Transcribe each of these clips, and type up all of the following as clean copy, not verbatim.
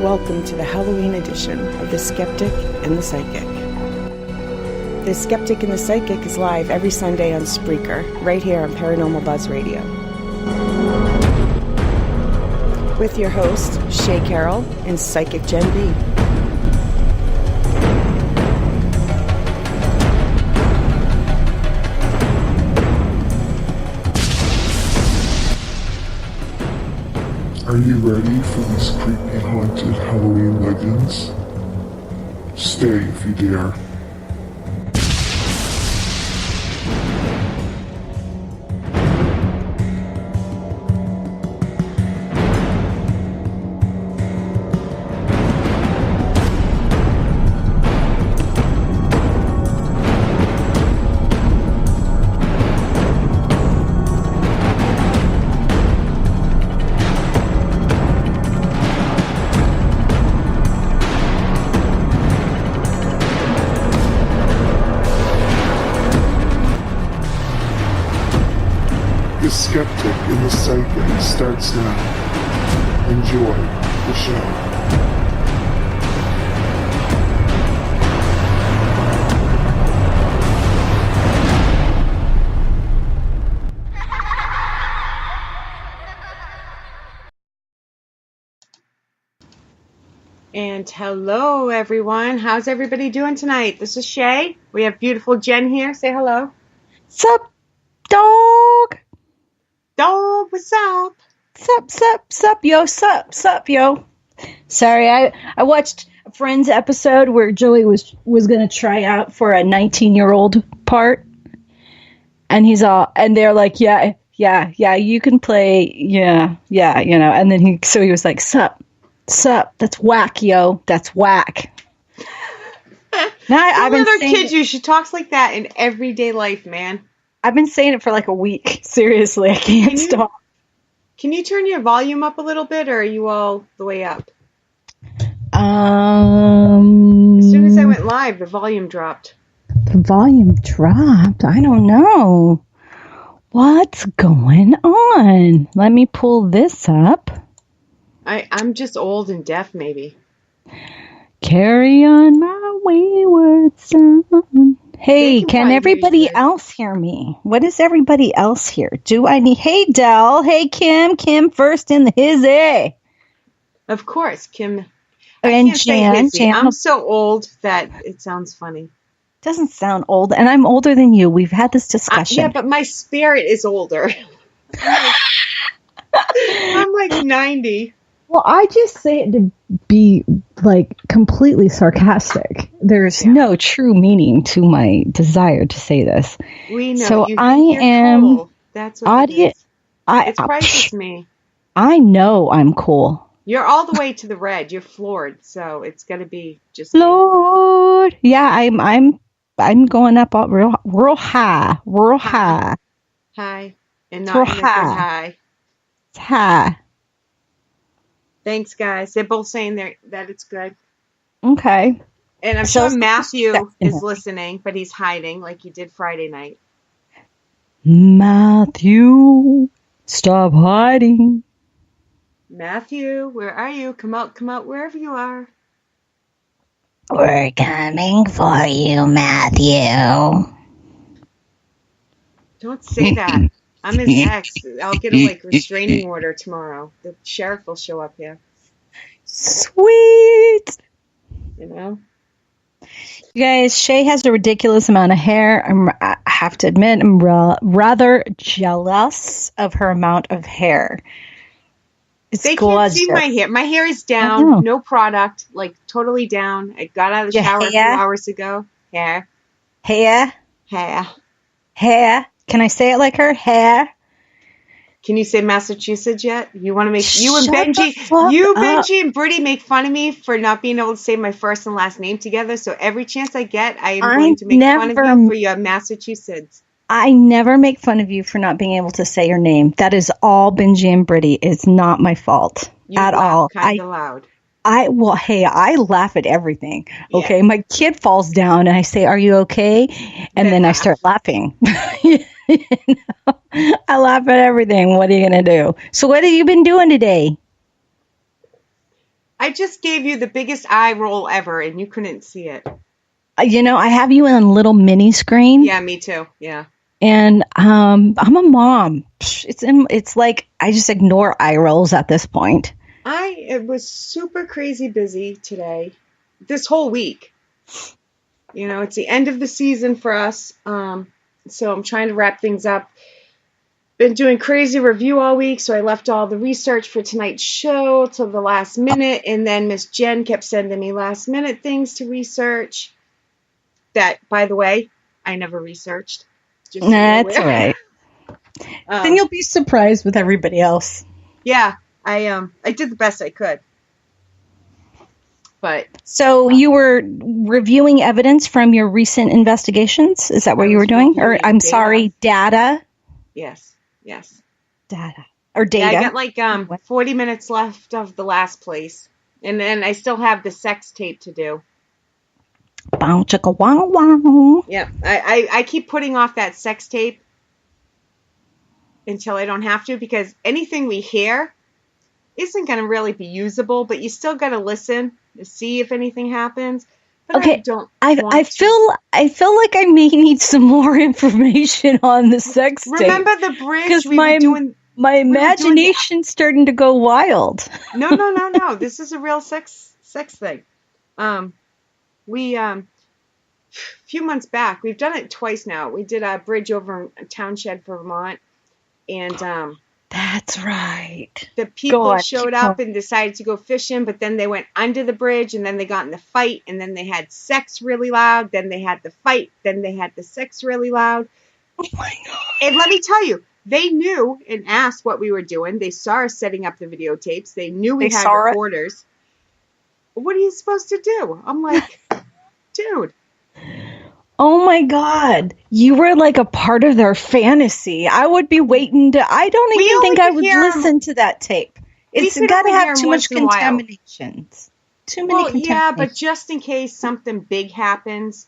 Welcome to the Halloween edition of The Skeptic and the Psychic. The Skeptic and the Psychic is live every Sunday on Spreaker, right here on Paranormal Buzz Radio. With your host, Shay Carroll and Psychic Gen B. Are you ready for these creepy haunted Halloween legends? Stay if you dare. The Skeptic and the Psychic starts now. Enjoy the show. And hello, everyone. How's everybody doing tonight? This is Shay. We have beautiful Jen here. Say hello. Sup, dog? Dog, what's up? Sup, yo. Sorry, I watched a Friends episode where Joey was going to try out for a 19-year-old part. And and they're like, yeah, you can play, yeah, you know. And then he was like, sup, that's whack, yo, that's whack. I've been kids you. She talks like that in everyday life, man. I've been saying it for like a week. Seriously, I can't stop. Can you turn your volume up a little bit, or are you all the way up? As soon as I went live, the volume dropped. The volume dropped? I don't know. What's going on? Let me pull this up. I'm just old and deaf, maybe. Carry on my wayward son. Hey, can everybody else hear me? What does everybody else hear? Hey, Del. Hey, Kim first in the hizzy. Of course, Kim. And Jan. I'm so old that it sounds funny. Doesn't sound old, and I'm older than you. We've had this discussion. Yeah, but my spirit is older. I'm like 90. Well, I just say it to be like completely sarcastic. There's no true meaning to my desire to say this. We know. So you're cool. That's what it is. It's priceless me. I know I'm cool. You're all the way to the red. You're floored, so it's gonna be just Lord. Yeah, I'm going up real high. High, and not in a good high. It's high. Thanks, guys. They're both saying that it's good. Okay. And I'm sure Matthew is listening, but he's hiding like he did Friday night. Matthew, stop hiding. Matthew, where are you? Come out wherever you are. We're coming for you, Matthew. Don't say that. I'm his ex. I'll get a restraining order tomorrow. The sheriff will show up here. Sweet. You know? You guys, Shay has a ridiculous amount of hair. I have to admit, I'm rather jealous of her amount of hair. They can't see my hair. My hair is down. No product. Like, totally down. I got out of the shower a few hours ago. Hair. Can I say it like her? Hair. Can you say Massachusetts yet? You want to make Benji and Brittany make fun of me for not being able to say my first and last name together. So every chance I get, I am going to make fun of you for your Massachusetts. I never make fun of you for not being able to say your name. That is all Benji and Brittany. It's not my fault at all. Kind of loud. I laugh at everything. Okay, yeah. My kid falls down and I say, "Are you okay?" And then I start laughing. I laugh at everything. What are you gonna do? So, what have you been doing today? I I just gave you the biggest eye roll ever, and you couldn't see it. I have you on a little mini screen. Yeah, me too. Yeah. And I'm a mom. It's like I just ignore eye rolls at this point. It was super crazy busy today, this whole week. It's the end of the season for us, so I'm trying to wrap things up. Been doing crazy review all week, so I left all the research for tonight's show till the last minute, and then Miss Jen kept sending me last minute things to research that, by the way, I never researched. That's right. Then you'll be surprised with everybody else. Yeah, I did the best I could. But so you were reviewing evidence from your recent investigations? Is that what you were doing? Or data? Yes. Data. Or data. Yeah, I got 40 minutes left of the last place. And then I still have the sex tape to do. Bow chicka wow wow. Yeah, I keep putting off that sex tape until I don't have to, because anything we hear isn't going to really be usable, but you still got to listen to see if anything happens. But okay, I feel like I may need some more information on the sex tape. Remember the bridge? Because my imagination's starting to go wild. No. This is a real sex thing. We a few months back, we've done it twice now. We did a bridge over in Townshend, Vermont, and that's right. The people showed up and decided to go fishing, but then they went under the bridge, and then they got in the fight, and then they had sex really loud. Then they had the fight. Then they had the sex really loud. Oh my God! And let me tell you, they knew and asked what we were doing. They saw us setting up the videotapes. They knew we had recorders. What are you supposed to do? I'm like, dude. Oh my God. You were like a part of their fantasy. I would be waiting I don't even think I would listen to that tape. It's got to have too much contaminations. Too many contaminations. Yeah, but just in case something big happens,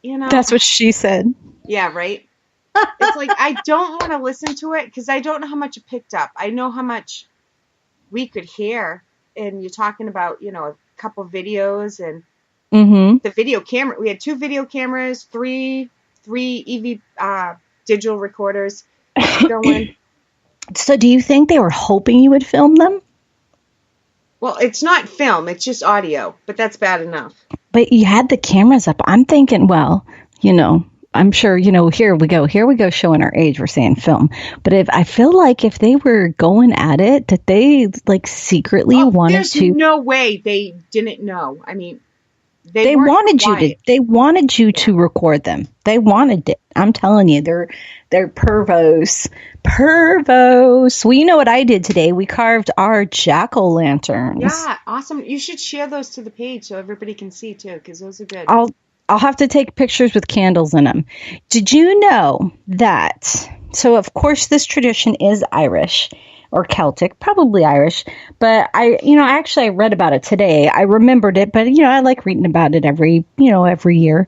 That's what she said. Yeah, right? It's like, I don't want to listen to it because I don't know how much it picked up. I know how much we could hear. And you're talking about, a couple videos and the video camera. We had 2 video cameras, three EV digital recorders going. So do you think they were hoping you would film them? Well, it's not film. It's just audio, but that's bad enough. But you had the cameras up. I'm thinking, well, I'm sure, here we go showing our age. We're saying film. But I feel like if they were going at it, that they secretly wanted to. There's no way they didn't know. I mean, they wanted you to record them. They wanted it. I'm telling you, they're pervos. Well, you know what I did today? We carved our jack-o'-lanterns. Yeah, awesome. You should share those to the page so everybody can see too, because those are good. I'll have to take pictures with candles in them. Did you know that? So, of course, this tradition is Irish or Celtic, probably Irish. But I read about it today. I remembered it, but I like reading about it every year.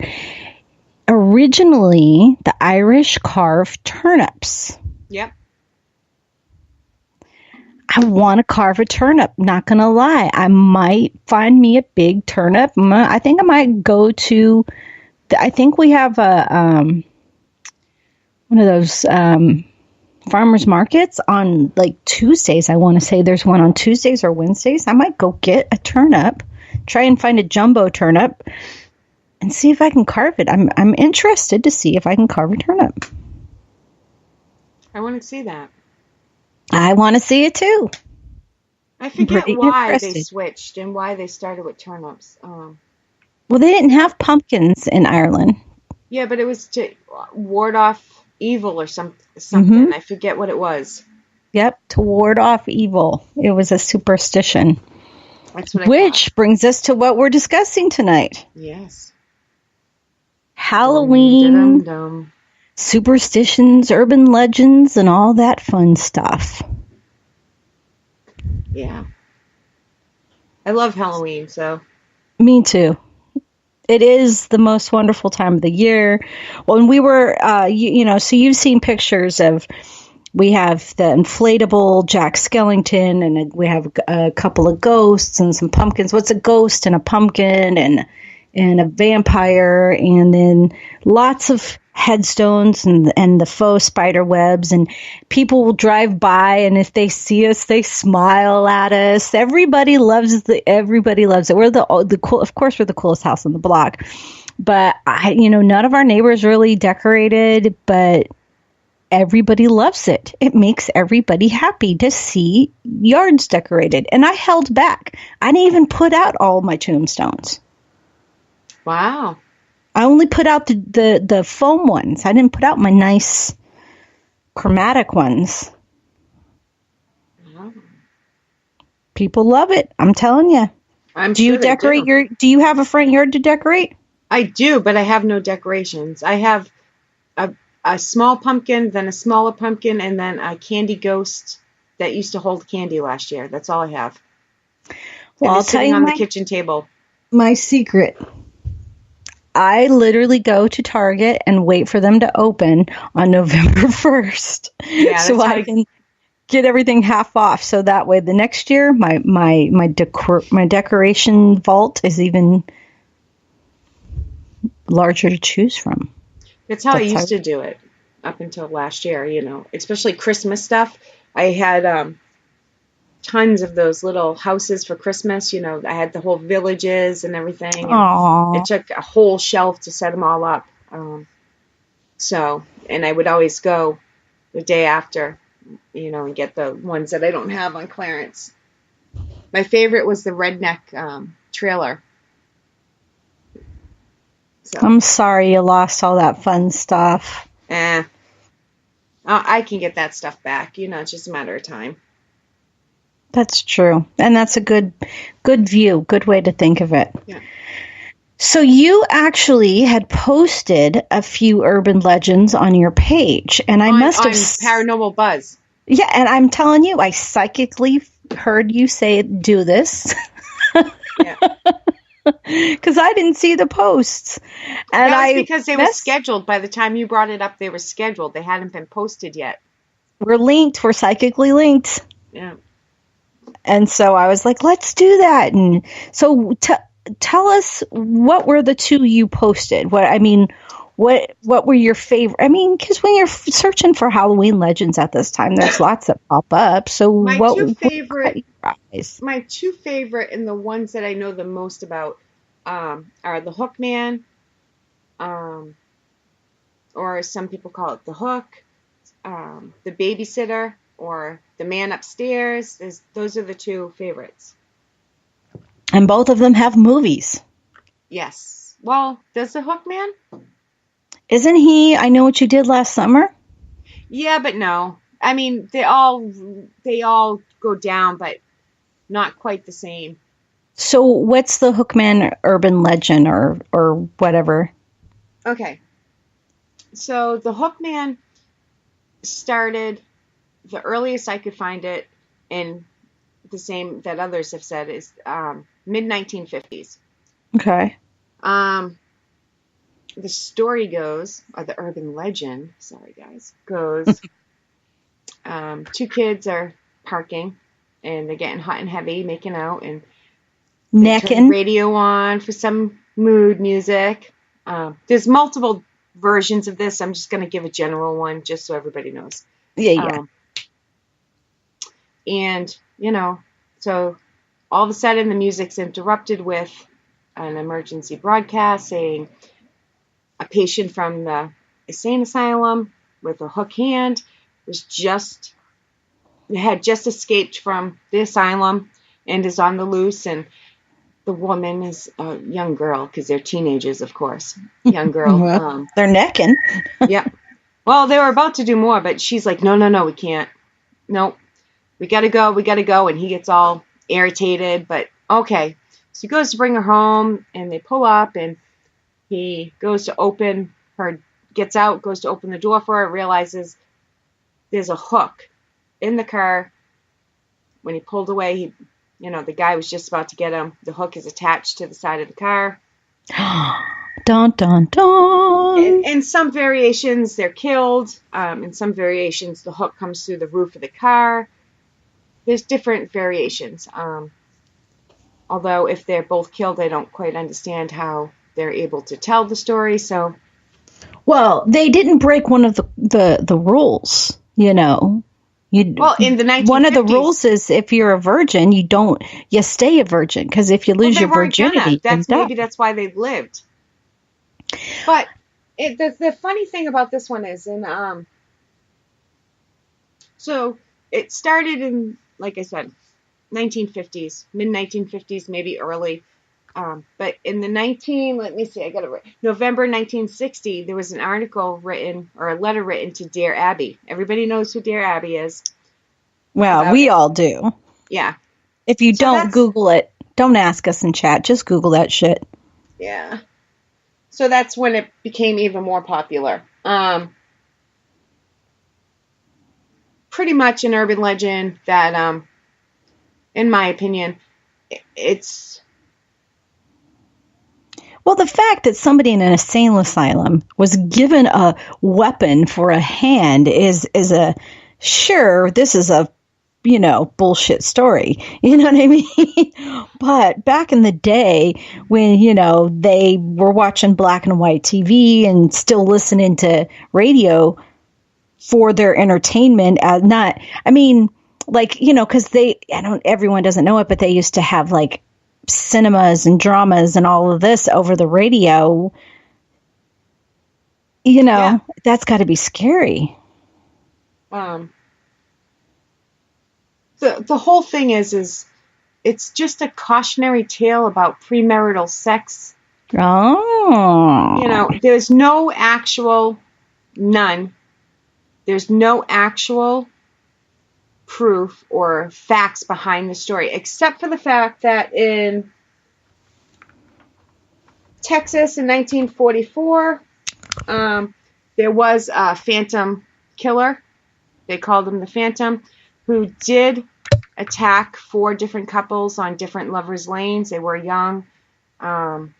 Originally, the Irish carved turnips. Yep. I want to carve a turnip. Not going to lie. I might find me a big turnip. I think I might go to, I think we have one of those farmers markets on Tuesdays. I want to say there's one on Tuesdays or Wednesdays. I might go get a turnip, try and find a jumbo turnip and see if I can carve it. I'm interested to see if I can carve a turnip. I want to see that. I want to see it too. I forget why they switched and why they started with turnips. Well, they didn't have pumpkins in Ireland. Yeah, but it was to ward off evil or something. Mm-hmm. I forget what it was. Yep, to ward off evil. It was a superstition. That's what Which brings us to what we're discussing tonight. Yes. Halloween. Dum. Superstitions, urban legends, and all that fun stuff. Yeah. I love Halloween, so. Me too. It is the most wonderful time of the year. When we were, so you've seen pictures of We have the inflatable Jack Skellington, and we have a couple of ghosts and some pumpkins. What's a ghost and a pumpkin and a vampire, and then lots of headstones and the faux spider webs, and people will drive by, and if they see us, they smile at us. Everybody loves it. We're the cool, of course, we're the coolest house on the block, but none of our neighbors really decorated, but everybody loves it. It makes everybody happy to see yards decorated. And I held back. I didn't even put out all my tombstones. Wow. I only put out the foam ones. I didn't put out my nice chromatic ones. Wow. People love it. I'm telling you. Do you decorate do you have a front yard to decorate? I do, but I have no decorations. I have a small pumpkin, then a smaller pumpkin, and then a candy ghost that used to hold candy last year. That's all I have. Well, I'll tell you on the kitchen table. My secret. I literally go to Target and wait for them to open on November 1st. Yeah, so I can get everything half off. So that way the next year my decoration vault is even larger to choose from. That's how I used to do it up until last year, especially Christmas stuff. I had tons of those little houses for Christmas. I had the whole villages and everything. And it took a whole shelf to set them all up. And I would always go the day after, and get the ones that I don't have on clearance. My favorite was the redneck trailer. So. I'm sorry you lost all that fun stuff. I can get that stuff back. It's just a matter of time. That's true. And that's a good view, good way to think of it. Yeah. So you actually had posted a few urban legends on your page, and I must have Paranormal Buzz. Yeah, and I'm telling you, I psychically heard you say do this. Yeah. Because I didn't see the posts. And that was because they were scheduled. By the time you brought it up, they were scheduled. They hadn't been posted yet. We're linked. We're psychically linked. Yeah. And so I was like, let's do that. And so tell us, what were the two you posted? What were your favorite? Because when you're searching for Halloween legends at this time, there's lots that pop up. So my two favorite and the ones that I know the most about are the Hook Man, or some people call it the Hook, the Babysitter, or the Man Upstairs. Those are the two favorites. And both of them have movies. Yes. Well, does the Hook Man? Isn't he I Know What You Did Last Summer? Yeah, but no. I mean, they all go down, but not quite the same. So what's the Hookman urban legend or whatever? Okay. So the Hookman started, the earliest I could find it, in the same that others have said, is mid-1950s. Okay. The story goes, or the urban legend, sorry guys, goes, two kids are parking, and they're getting hot and heavy, making out, and necking. Turn the radio on for some mood music. There's multiple versions of this. I'm just going to give a general one, just so everybody knows. Yeah. And, so all of a sudden the music's interrupted with an emergency broadcast saying a patient from the insane asylum with a hook hand had just escaped from the asylum and is on the loose, and the woman is a young girl, because they're teenagers, of course. Young girl. Well, they're necking. Yeah. Well, they were about to do more, but she's like, no, we can't. Nope. We gotta go. And he gets all irritated, but okay. So he goes to bring her home, and they pull up, and he goes to open her, gets out, goes to open the door for her, realizes there's a hook in the car. When he pulled away, the guy was just about to get him. The hook is attached to the side of the car. Dun, dun, dun. In some variations, they're killed. In some variations, the hook comes through the roof of the car. There's different variations. Although if they're both killed, I don't quite understand how they're able to tell the story. So, well, they didn't break one of the rules, you know. Well, in the 1950s, one of the rules is if you're a virgin, you stay a virgin, because if you lose your virginity, maybe that's why they lived. But the funny thing about this one is, so it started in, like I said, 1950s, mid 1950s, maybe early. But in the November 1960, there was an article written, or a letter written to Dear Abby. Everybody knows who Dear Abby is. Well, we all do. Yeah. If you don't Google it, don't ask us in chat. Just Google that shit. Yeah. So that's when it became even more popular. Pretty much an urban legend that, in my opinion, it's... Well, the fact that somebody in an insane asylum was given a weapon for a hand is a... Sure, this is a, bullshit story. You know what I mean? But back in the day when, they were watching black and white TV and still listening to radio for their entertainment, because everyone doesn't know it, but they used to have like cinemas and dramas and all of this over the radio. That's got to be scary. The whole thing is it's just a cautionary tale about premarital sex. Oh. There's no actual proof or facts behind the story, except for the fact that in Texas in 1944, there was a phantom killer. They called him the Phantom, who did attack 4 different couples on different lovers' lanes. They were young. 5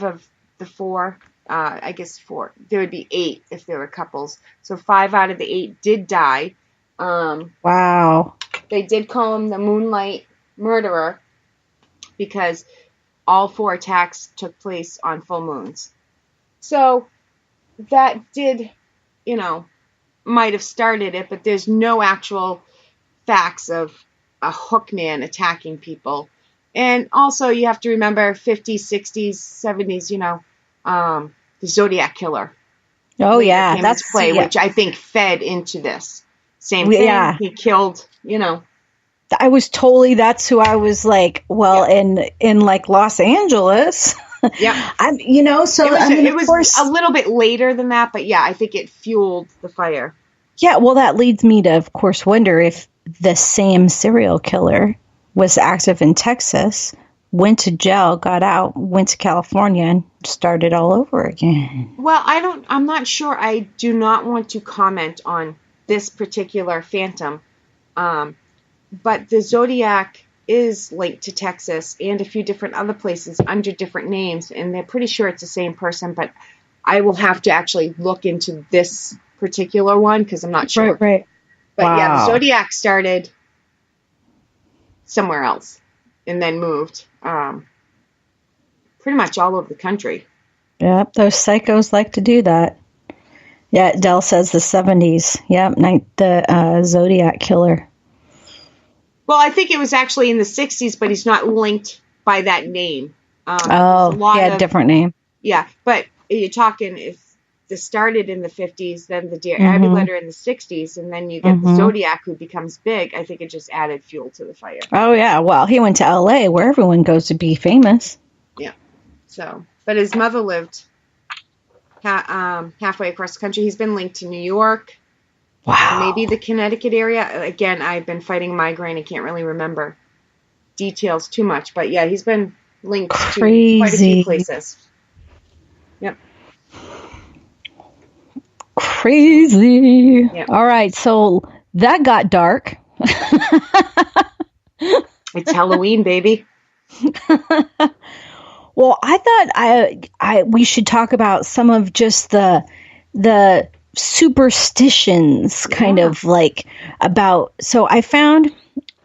of the 4, I guess 4. There would be 8 if there were couples. So 5 out of the 8 did die. Wow. They did call him the Moonlight Murderer because all 4 attacks took place on full moons. So that did, might have started it, but there's no actual facts of a hook man attacking people. And also you have to remember 50s, 60s, 70s, the Zodiac Killer. Oh yeah, that's play, which I think fed into this. Same thing. Yeah. He killed, I was totally, that's who I was like, in like Los Angeles. Yeah. It was a little bit later than that, but yeah, I think it fueled the fire. Yeah, well, that leads me to, of course, wonder if the same serial killer was active in Texas, went to jail, got out, went to California, and started all over again. Well, I'm not sure. I do not want to comment on this particular phantom, but the Zodiac is linked to Texas and a few different other places under different names, and they're pretty sure it's the same person, but I will have to actually look into this particular one because I'm not sure. Right. But yeah, the Zodiac started somewhere else and then moved pretty much all over the country. Yep, those psychos like to do that. Yeah, Dell says the 70s. Yep, the Zodiac Killer. Well, I think it was actually in the 60s, but he's not linked by that name. Different name. Yeah, but you're talking if this started in the 50s, then the Dear Abby letter in the 60s, and then you get the Zodiac who becomes big. I think it just added fuel to the fire. Oh, yeah. Well, he went to L.A. where everyone goes to be famous. Yeah. So, but his mother lived halfway across the country. He's been linked to New York. Wow. Maybe the Connecticut area. Again, I've been fighting migraine. I can't really remember details too much. But yeah, he's been linked to quite a few places. Yep. Crazy. Yep. All right. So that got dark. It's Halloween, baby. Well, I thought we should talk about some of just the superstitions, kind of like about. So I found,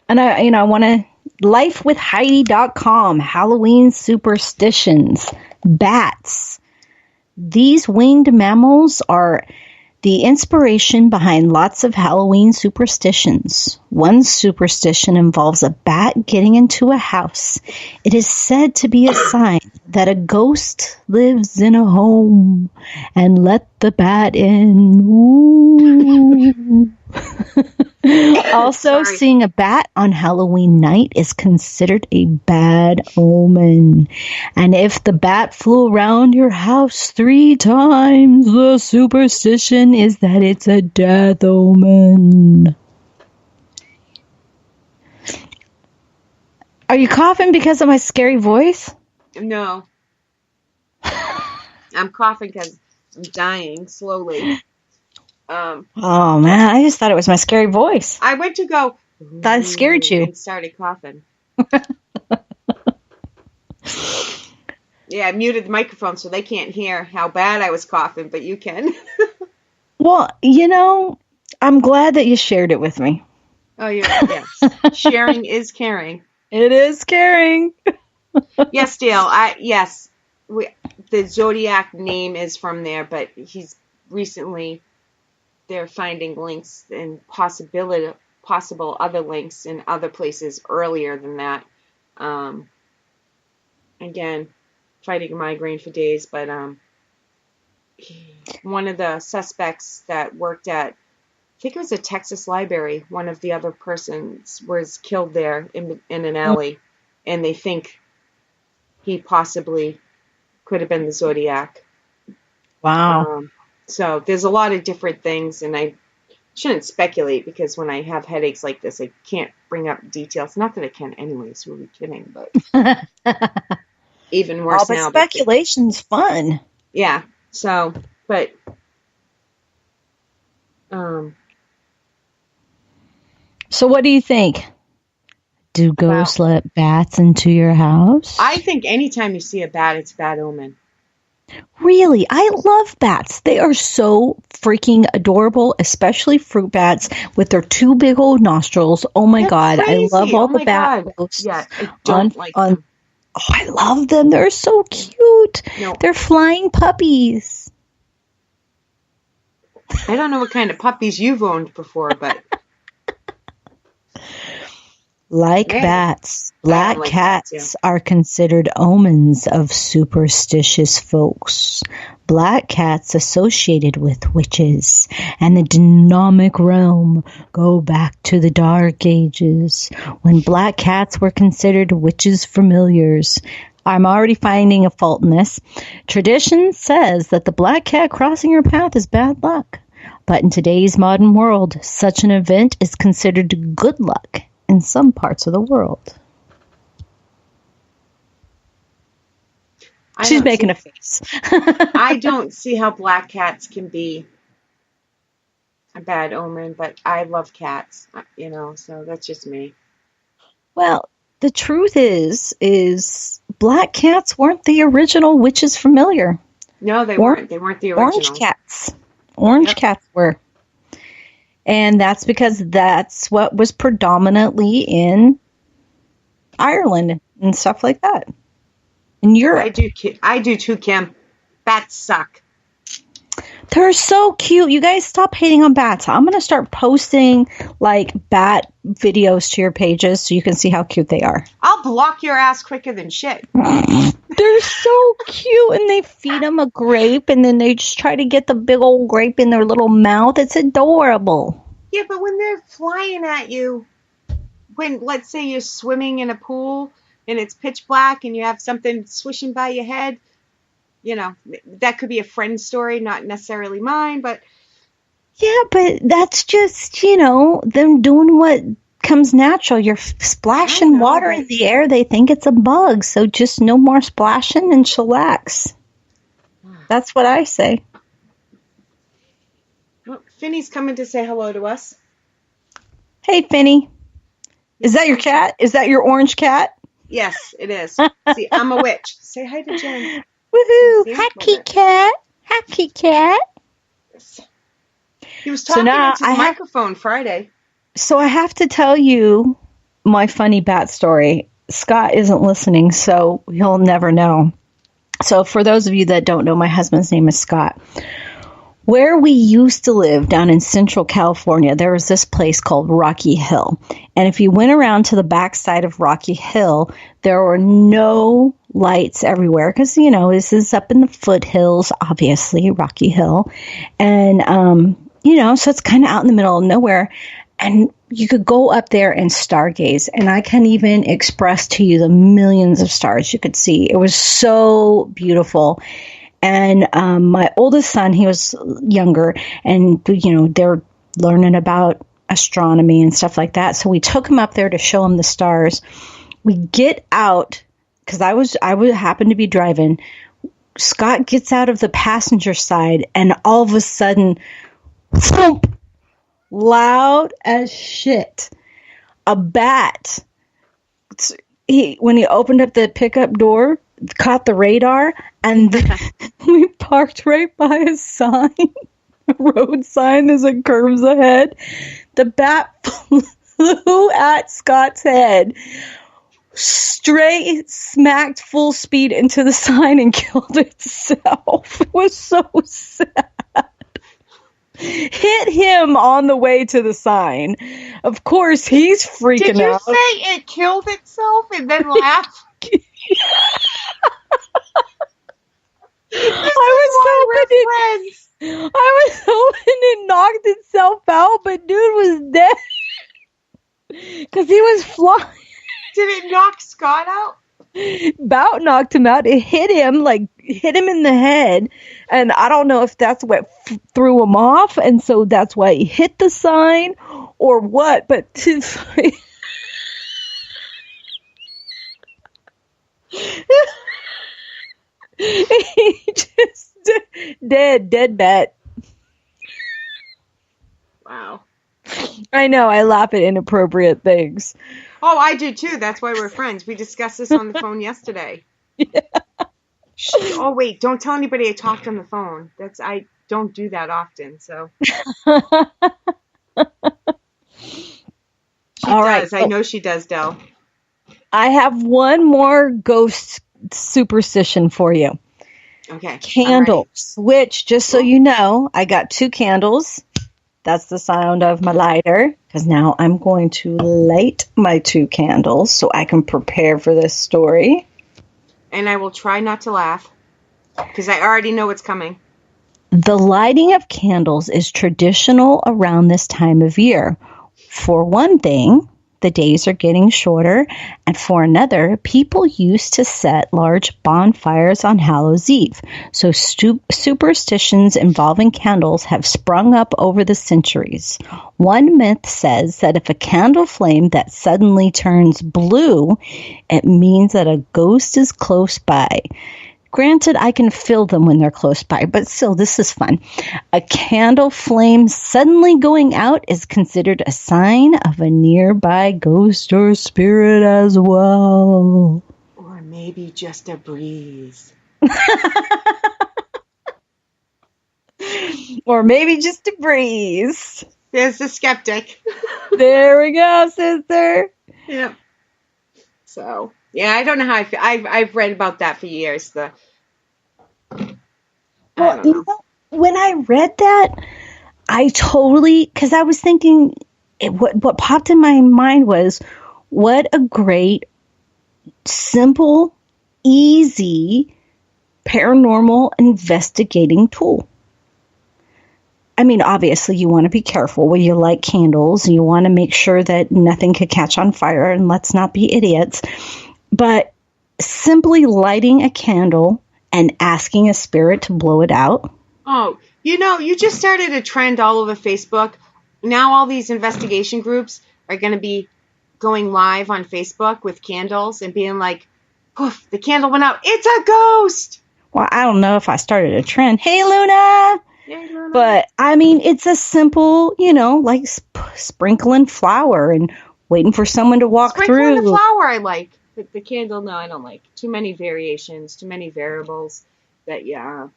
and I want to lifewithheidi.com, Halloween superstitions, bats. These winged mammals are the inspiration behind lots of Halloween superstitions. One superstition involves a bat getting into a house. It is said to be a sign that a ghost lives in a home, and let the bat in. Ooh. Also, seeing a bat on Halloween night is considered a bad omen. And if the bat flew around your house 3 times, the superstition is that it's a death omen. Are you coughing because of my scary voice? No. I'm coughing because I'm dying slowly. Oh man, I just thought it was my scary voice. I went to go. That scared you. And started coughing. Yeah, I muted the microphone so they can't hear how bad I was coughing, but you can. Well, I'm glad that you shared it with me. Oh, yes. Sharing is caring. It is caring. Yes, Dale. Yes. The Zodiac name is from there, but he's recently. They're finding links and possible other links in other places earlier than that. Again, fighting a migraine for days, but one of the suspects that worked at, I think it was a Texas library, one of the other persons was killed there in an alley, and they think he possibly could have been the Zodiac. Wow. So there's a lot of different things, and I shouldn't speculate because when I have headaches like this, I can't bring up details. Not that I can anyways, who are we kidding? But even worse now. But speculation's fun. Yeah. So, but so what do you think? Do ghosts let bats into your house? I think anytime you see a bat, it's a bad omen. Really, I love bats. They are so freaking adorable, especially fruit bats with their 2 big old nostrils. Oh my God, crazy. I love all the bat ghosts. Yeah, I don't like them. Oh, I love them. They're so cute. No. They're flying puppies. I don't know what kind of puppies you've owned before, but like bats, black cats are considered omens of superstitious folks. Black cats associated with witches and the demonic realm go back to the Dark Ages, when black cats were considered witches' familiars. I'm already finding a fault in this. Tradition says that the black cat crossing your path is bad luck. But in today's modern world, such an event is considered good luck in some parts of the world. She's making a face. I don't see how black cats can be a bad omen, but I love cats, so that's just me. Well, the truth is black cats weren't the original witches' familiar. No, they weren't. They weren't the original. Orange cats were. And that's because that's what was predominantly in Ireland and stuff like that. In Europe. I do too, Kim. Bats suck. They're so cute. You guys stop hating on bats. I'm going to start posting bat videos to your pages so you can see how cute they are. I'll block your ass quicker than shit. They're so cute, and they feed them a grape, and then they just try to get the big old grape in their little mouth. It's adorable. Yeah, but when they're flying at you, let's say you're swimming in a pool and it's pitch black and you have something swishing by your head, that could be a friend story, not necessarily mine, but... Yeah, but that's just, them doing what comes natural. You're splashing water in the air. They think it's a bug, so just no more splashing and chillax. That's what I say. Well, Finny's coming to say hello to us. Hey, Finny. Is that your cat? Is that your orange cat? Yes, it is. See, I'm a witch. Say hi to Jen. Woohoo! Hi, Kitty Cat. Hi, Kitty Cat. He was talking into the microphone Friday. So I have to tell you my funny bat story. Scott isn't listening, so he'll never know. So for those of you that don't know, my husband's name is Scott. Where we used to live down in Central California, there was this place called Rocky Hill. And if you went around to the backside of Rocky Hill, there were no lights everywhere because, you know, this is up in the foothills, obviously, Rocky Hill. And, you know, so it's kind of out in the middle of nowhere. And you could go up there and stargaze. And I can't even express to you the millions of stars you could see. It was so beautiful. And my oldest son, he was younger, and, you know, they're learning about astronomy and stuff like that. So we took him up there to show him the stars. We get out, because I would happen to be driving. Scott gets out of the passenger side, and all of a sudden, thump, loud as shit, a bat. When he opened up the pickup door, caught the radar, and we parked right by a sign, a road sign as it curves ahead. The bat flew at Scott's head, straight smacked full speed into the sign and killed itself. It was so sad. Hit him on the way to the sign. Of course, he's freaking out. Did you say it killed itself and then laughed? I was hoping it knocked itself out, but dude was dead because he was flying. Did it knock Scott out? About knocked him out. It hit him in the head, and I don't know if that's what threw him off, and so that's why he hit the sign or what. But he just dead bat. Wow. I know, I laugh at inappropriate things. Oh, I do too. That's why we're friends. We discussed this on the phone yesterday. Yeah. Oh, wait, don't tell anybody I talked on the phone. I don't do that often, so. All right. I know she does, Del. I have one more ghost superstition for you. Okay. Candles, which, just so you know, I got 2 candles. That's the sound of my lighter, because now I'm going to light my 2 candles so I can prepare for this story. And I will try not to laugh, because I already know what's coming. The lighting of candles is traditional around this time of year. For one thing, the days are getting shorter, and for another, people used to set large bonfires on Hallows Eve. So superstitions involving candles have sprung up over the centuries. One myth says that if a candle flame that suddenly turns blue, it means that a ghost is close by. Granted, I can feel them when they're close by, but still, this is fun. A candle flame suddenly going out is considered a sign of a nearby ghost or spirit as well. Or maybe just a breeze. Or maybe just a breeze. There's the skeptic. There we go, sister. Yep. So... yeah, I don't know how I feel. I've read about that for years. When I read that, I totally, because I was thinking, what popped in my mind was, what a great, simple, easy, paranormal investigating tool. I mean, obviously, you want to be careful when you light candles. You want to make sure that nothing could catch on fire, and let's not be idiots. But simply lighting a candle and asking a spirit to blow it out. Oh, you just started a trend all over Facebook. Now all these investigation groups are going to be going live on Facebook with candles and being like, poof, the candle went out. It's a ghost. Well, I don't know if I started a trend. Hey, Luna. Hey, Luna. But, I mean, it's a simple, like sprinkling flour and waiting for someone to walk through. Sprinkling the flour I like. But the candle, no, I don't like. Too many variations, too many variables. That, yeah.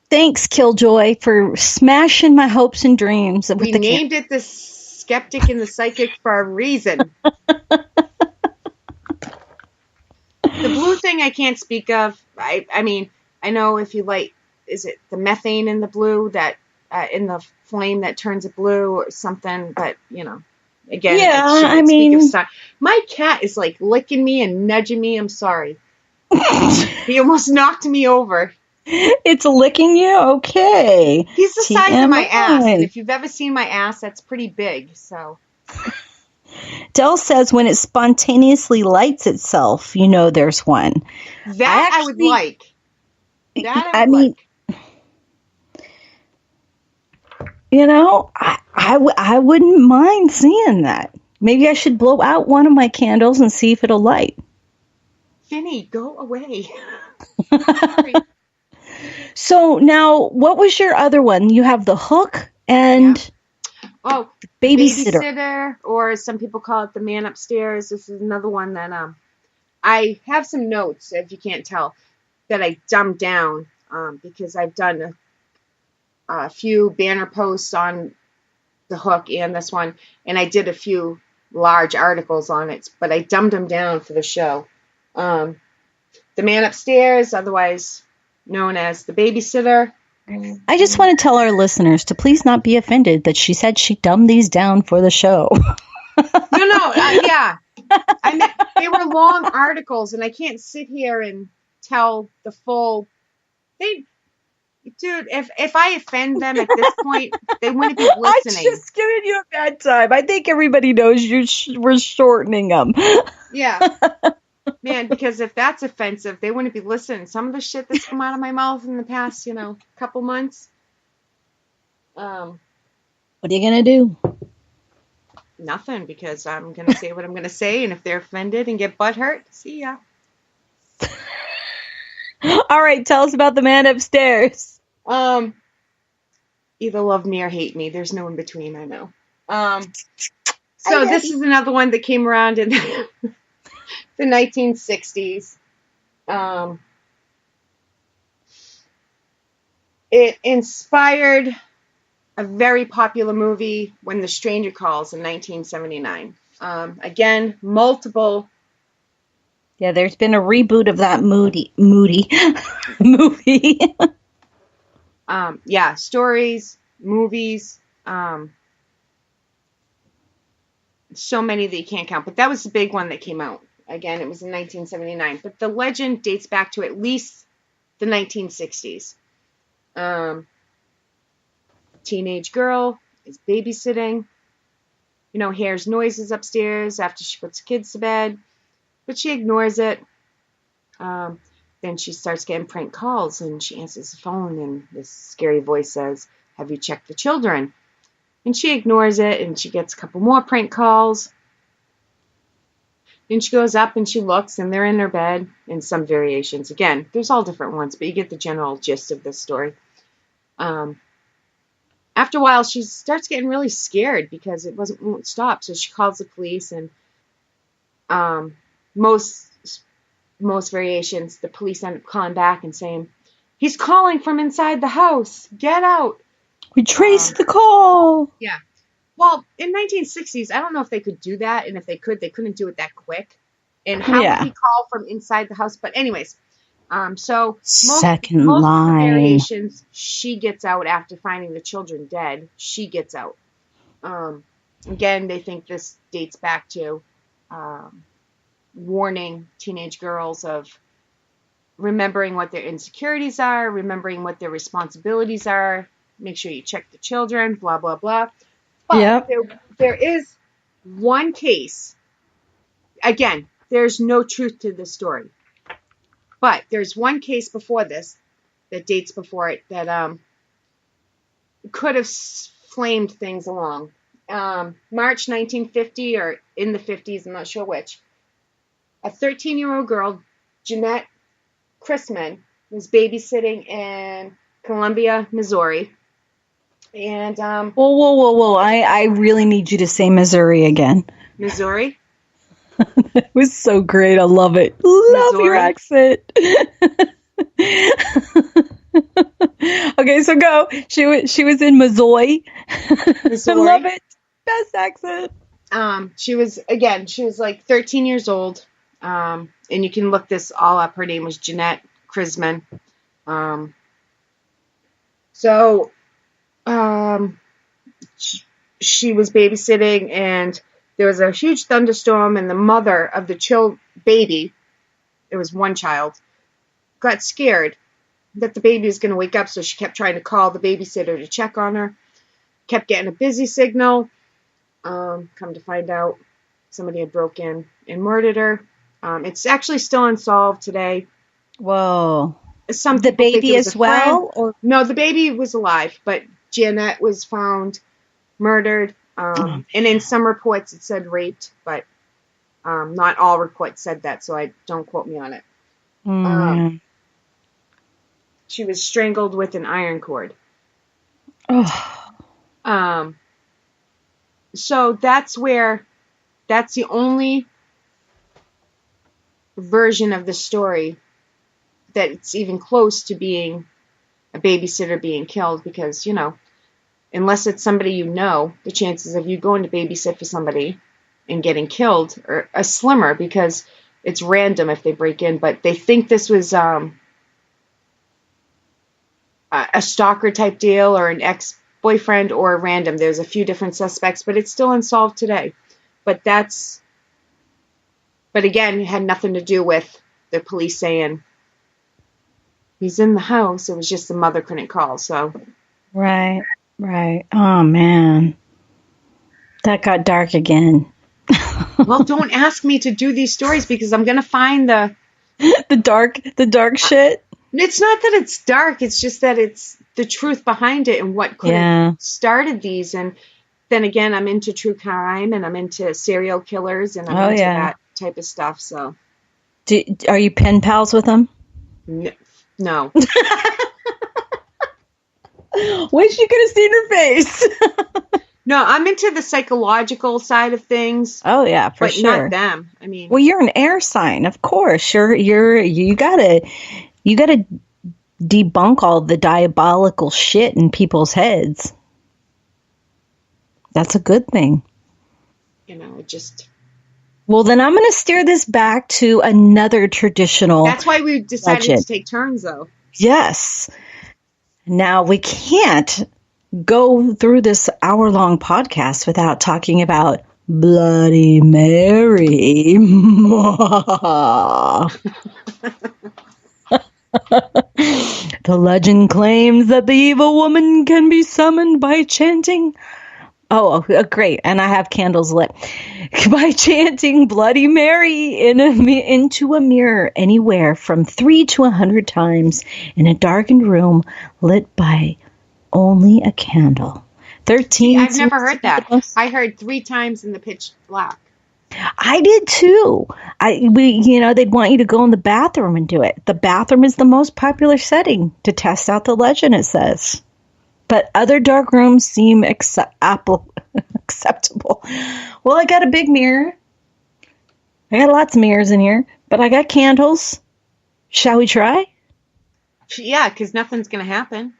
Thanks, Killjoy, for smashing my hopes and dreams. We named it the Skeptic and the Psychic for a reason. The blue thing I can't speak of. I mean, I know if you like, is it the methane in the blue that in the flame that turns it blue or something? But again, yeah, I mean, speak of my cat is like licking me and nudging me. I'm sorry. He almost knocked me over. It's licking you? Okay. He's the size of my ass, and if you've ever seen my ass, that's pretty big. So. Dell says when it spontaneously lights itself, there's one. That I would like. That I would like. I wouldn't mind seeing that. Maybe I should blow out one of my candles and see if it'll light. Finny, go away. So now, what was your other one? You have the hook and babysitter, or as some people call it, the man upstairs. This is another one that I have some notes, if you can't tell, that I dumbed down because I've done a few banner posts on the hook and this one, and I did a few large articles on it, but I dumbed them down for the show. The man upstairs, otherwise known as the babysitter. I just want to tell our listeners to please not be offended that she said she dumbed these down for the show. Yeah. I mean, they were long articles, and I can't sit here and tell the full thing. Dude, if I offend them at this point, they wouldn't be listening. I'm just giving you a bad time. I think everybody knows we're shortening them. Yeah. Man, because if that's offensive, they wouldn't be listening. Some of the shit that's come out of my mouth in the past, couple months. What are you going to do? Nothing, because I'm going to say what I'm going to say, and if they're offended and get butthurt, see ya. All right, tell us about the man upstairs. Either love me or hate me. There's no in between, I know. So this is another one that came around in the 1960s. It inspired a very popular movie, When the Stranger Calls, in 1979. Again, multiple. Yeah, there's been a reboot of that moody movie. Stories, movies, so many that you can't count. But that was the big one that came out. Again, it was in 1979. But the legend dates back to at least the 1960s. Teenage girl is babysitting. Hears noises upstairs after she puts the kids to bed. But she ignores it. Then she starts getting prank calls, and she answers the phone, and this scary voice says, "Have you checked the children?" And she ignores it, and she gets a couple more prank calls. Then she goes up and she looks, and they're in their bed, in some variations. Again, there's all different ones, but you get the general gist of this story. After a while, she starts getting really scared because it won't stop. So she calls the police, and most variations, the police end up calling back and saying, "He's calling from inside the house. Get out." We traced the call. Yeah. Well, in 1960s, I don't know if they could do that, and if they could, they couldn't do it that quick. And how would he call from inside the house? But anyways, so most of the variations, she gets out after finding the children dead. She gets out. Again, they think this dates back to warning teenage girls of remembering what their insecurities are, remembering what their responsibilities are. Make sure you check the children, blah, blah, blah. But there is one case. Again, there's no truth to this story. But there's one case before this that dates before it that could have flamed things along. March 1950 or in the 50s, I'm not sure which. A 13-year-old girl, Jeanette Chrisman, was babysitting in Columbia, Missouri. And whoa! I really need you to say Missouri again. Missouri? It was so great. I love it. Love your accent. Okay, so go. She was in Missouri. I love it. Best accent. She was like 13 years old. And you can look this all up. Her name was Jeanette Chrisman. She was babysitting, and there was a huge thunderstorm, and the mother of the baby, it was one child, got scared that the baby was going to wake up, so she kept trying to call the babysitter to check on her, kept getting a busy signal. Come to find out, somebody had broke in and murdered her. It's actually still unsolved today. Whoa. Some the baby as well? Or? No, the baby was alive, but Jeanette was found murdered. And in some reports it said raped, but not all reports said that, so don't quote me on it. She was strangled with an iron cord. So that's the only version of the story that it's even close to being a babysitter being killed, because, unless it's somebody the chances of you going to babysit for somebody and getting killed are slimmer, because it's random if they break in. But they think this was a stalker type deal, or an ex-boyfriend, or random. There's a few different suspects, but it's still unsolved today. But again, it had nothing to do with the police saying he's in the house. It was just the mother couldn't call. So right. Oh man, that got dark again. Well, don't ask me to do these stories, because I'm gonna find the dark shit. It's not that it's dark. It's just that it's the truth behind it and what could have started these. And then again, I'm into true crime, and I'm into serial killers, and I'm into that type of stuff. So, are you pen pals with them? No. Wish you could have seen her face. No, I'm into the psychological side of things. Oh yeah, for sure. But not them. I mean, well, you're an air sign, of course. You gotta debunk all the diabolical shit in people's heads. That's a good thing. Well, then I'm going to steer this back to another traditional. That's why we decided to take turns, though. Yes. Now, we can't go through this hour-long podcast without talking about Bloody Mary. The legend claims that the evil woman can be summoned by chanting. Oh, great. And I have candles lit. By chanting Bloody Mary into a mirror anywhere from 3 to 100 times in a darkened room lit by only a candle. 13. I've never heard that. I heard 3 times in the pitch black. I did too. They'd want you to go in the bathroom and do it. The bathroom is the most popular setting to test out the legend, it says. But other dark rooms seem acceptable. Well, I got a big mirror. I got lots of mirrors in here, but I got candles. Shall we try? Yeah, because nothing's going to happen.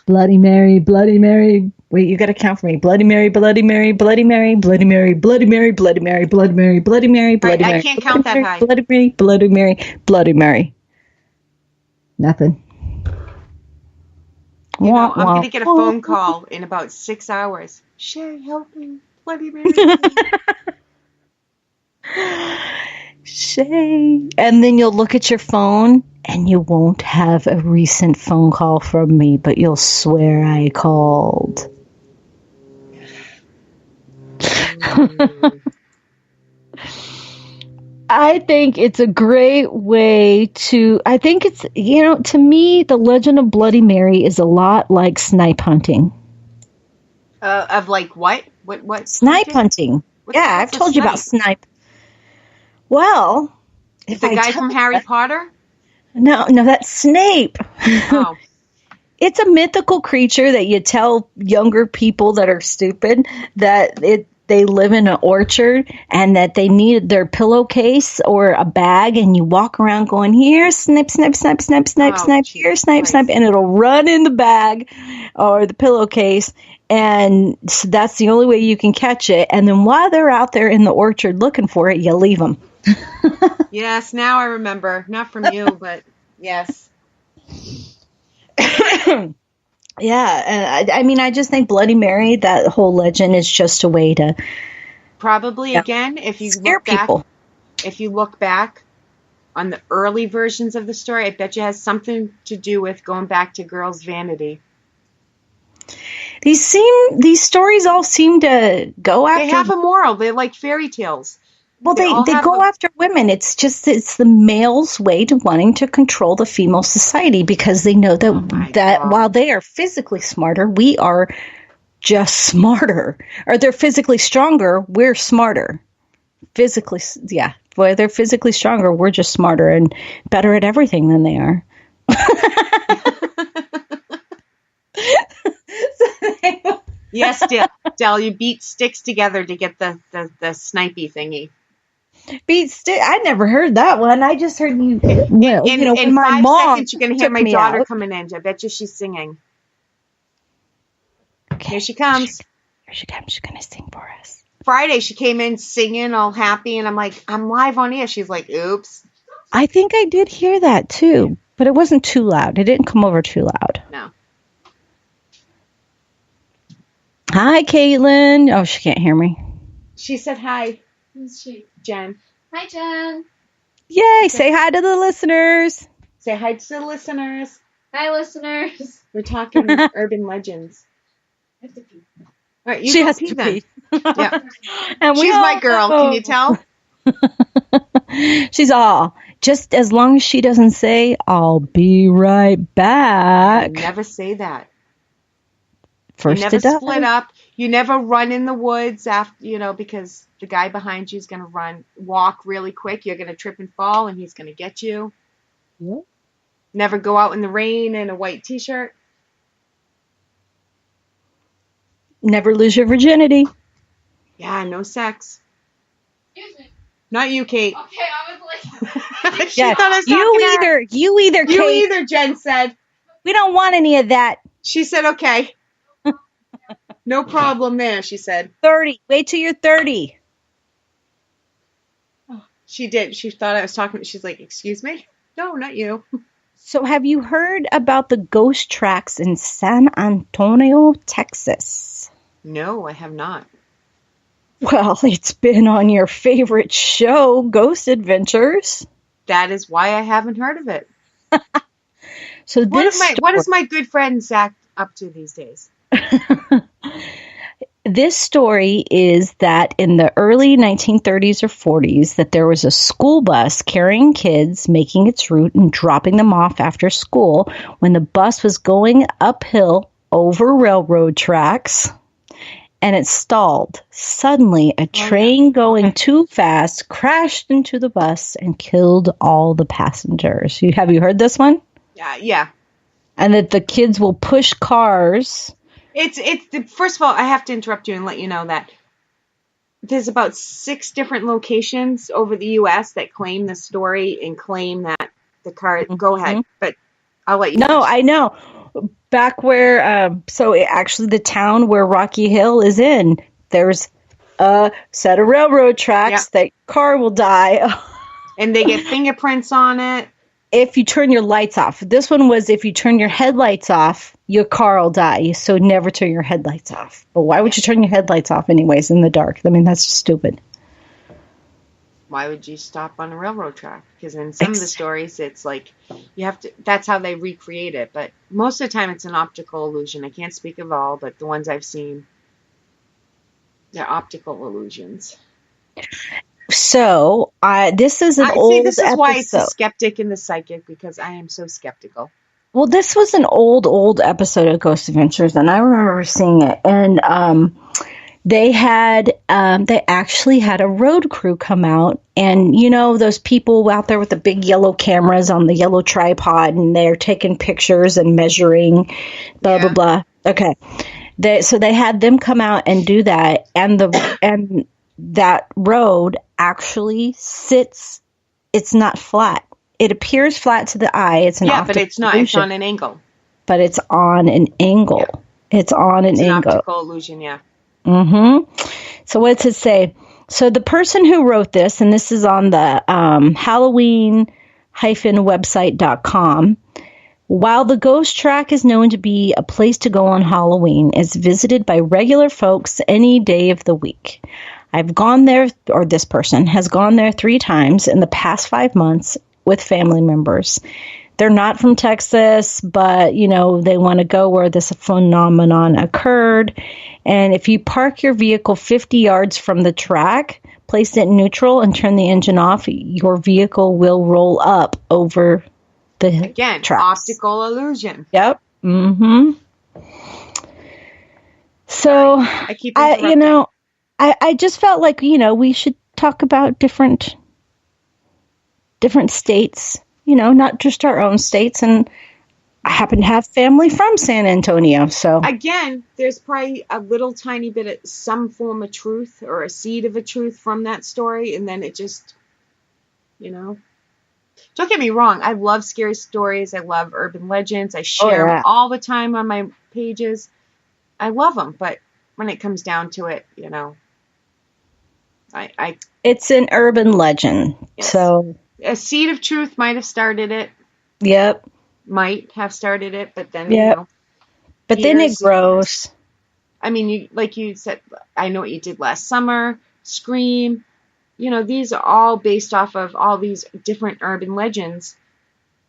Bloody Mary, Bloody Mary. Wait, you got to count for me. Bloody Mary, Bloody Mary, Bloody Mary, Bloody Mary, Bloody Mary, Bloody Mary, Bloody Mary, Bloody Mary, Bloody Mary. I can't count that high. Bloody Mary, Bloody Mary, Bloody Mary. Nothing. I'm going to get a phone call in about 6 hours. Sherry, help me. Bloody Mary. Shay. And then you'll look at your phone and you won't have a recent phone call from me, but you'll swear I called. I think it's a great way to, to me, the legend of Bloody Mary is a lot like snipe hunting. Of like what? What? Snipe hunting. I've told you about snipe. Well, if the guy from Harry Potter? No, that's Snape. Oh. It's a mythical creature that you tell younger people that are stupid that they live in an orchard and that they need their pillowcase or a bag, and you walk around going, here, snip, snip, snip, snip, snip, snip, here, snip, snip, and it'll run in the bag or the pillowcase. And so that's the only way you can catch it. And then while they're out there in the orchard looking for it, you leave them. Yes, now I remember. Not from you, but yes. Yeah, and I mean, I just think Bloody Mary, that whole legend, is just a way to probably again, if you scare look back, people. If you look back on the early versions of the story, I bet you it has something to do with going back to girls' vanity. These stories all seem to go after. They have a moral. They're like fairy tales. Well, they go after women. It's the male's way to wanting to control the female society, because they know that while they are physically smarter, we are just smarter. Or they're physically stronger, we're smarter. Physically, yeah. Well, they're physically stronger, we're just smarter and better at everything than they are. Yes, Del, you beat sticks together to get the snipey thingy. Beat stick. I never heard that one. I just heard you. In my 5 mom seconds, you're going to hear my daughter coming in. I bet you she's singing. Okay. Here she comes. Here she comes. She's going to sing for us. Friday, she came in singing, all happy, and I'm like, I'm live on air. She's like, oops. I think I did hear that too, but it wasn't too loud. It didn't come over too loud. No. Hi, Caitlin. Oh, she can't hear me. She said hi. Who's she? Jen. Hi, Jen. Yay. Say hi to the listeners. Say hi to the listeners. Hi, listeners. We're talking urban legends. I have to pee. All right, you she go has pee to then. pee. Yeah. And She's my girl. Can you tell? She's all. Just as long as she doesn't say, I'll be right back. You never say that. First you never it does. split up. You never run in the woods after, because the guy behind you is going to walk really quick. You're going to trip and fall, and he's going to get you. Yep. Never go out in the rain in a white t-shirt. Never lose your virginity. Yeah, no sex. Excuse me. Not you, Kate. Okay, I was like... She thought I was talking to her. You either, Kate. You either, Jen said. We don't want any of that. She said, okay. No problem there, she said. 30. Wait till you're 30. She did. She thought I was talking. She's like, excuse me? No, not you. So have you heard about the ghost tracks in San Antonio, Texas? No, I have not. Well, it's been on your favorite show, Ghost Adventures. That is why I haven't heard of it. So what is my good friend Zach up to these days? This story is that in the early 1930s or 40s, that there was a school bus carrying kids, making its route and dropping them off after school. When the bus was going uphill over railroad tracks, and it stalled. Suddenly, a train going too fast crashed into the bus and killed all the passengers. Have you heard this one? Yeah. And that the kids will push cars. It's first of all, I have to interrupt you and let you know that there's about 6 different locations over the U.S. that claim the story and claim that the car. Mm-hmm. Go ahead, but I'll let you. No, I know. Back where, actually the town where Rocky Hill is in, there's a set of railroad tracks that car will die. And they get fingerprints on it. If you turn your lights off. This one was if you turn your headlights off, your car will die. So never turn your headlights off. But why would you turn your headlights off anyways in the dark? I mean, that's just stupid. Why would you stop on a railroad track? Because in some of the stories, it's like you have to. That's how they recreate it. But most of the time, it's an optical illusion. I can't speak of all, but the ones I've seen, they're optical illusions. So this is an old This is episode. why it's the skeptic and the psychic, because I am so skeptical. Well, this was an old episode of Ghost Adventures, and I remember seeing it. And they actually had a road crew come out, and those people out there with the big yellow cameras on the yellow tripod, and they're taking pictures and measuring, blah blah blah. Okay, So they had them come out and do that, and that road actually sits. It's not flat. It appears flat to the eye. It's an but it's not. It's on an angle. But it's on an angle. Yeah. It's on an angle. Optical illusion, yeah. Mm-hmm. So what's it say? So the person who wrote this, and this is on the Halloween-website.com, while the ghost track is known to be a place to go on Halloween, it's visited by regular folks any day of the week. I've gone there, or this person has gone there 3 times in the past 5 months with family members. They're not from Texas, but, you know, they want to go where this phenomenon occurred. And if you park your vehicle 50 yards from the track, place it in neutral, and turn the engine off, your vehicle will roll up over the tracks. Optical illusion. Yep. Mm-hmm. So, I keep interrupting. I just felt like, we should talk about different states. Not just our own states, and I happen to have family from San Antonio, so. Again, there's probably a little tiny bit of some form of truth or a seed of a truth from that story, and then it just, Don't get me wrong, I love scary stories, I love urban legends, I share them all the time on my pages. I love them, but when it comes down to it, It's an urban legend, yes. So. A seed of truth might have started it. Yep. Might have started it, but then, But then it grows. I mean, like you said, I Know What You Did Last Summer, Scream. These are all based off of all these different urban legends,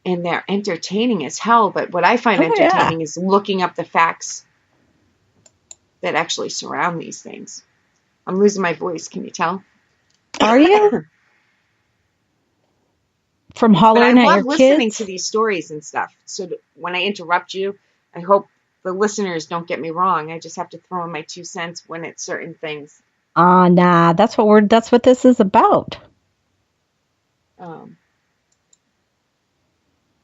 and they're entertaining as hell. But what I find entertaining is looking up the facts that actually surround these things. I'm losing my voice. Can you tell? Are you? From hollering at your kids? I love listening to these stories and stuff. So when I interrupt you, I hope the listeners don't get me wrong. I just have to throw in my 2 cents when it's certain things. Nah. That's what this is about. All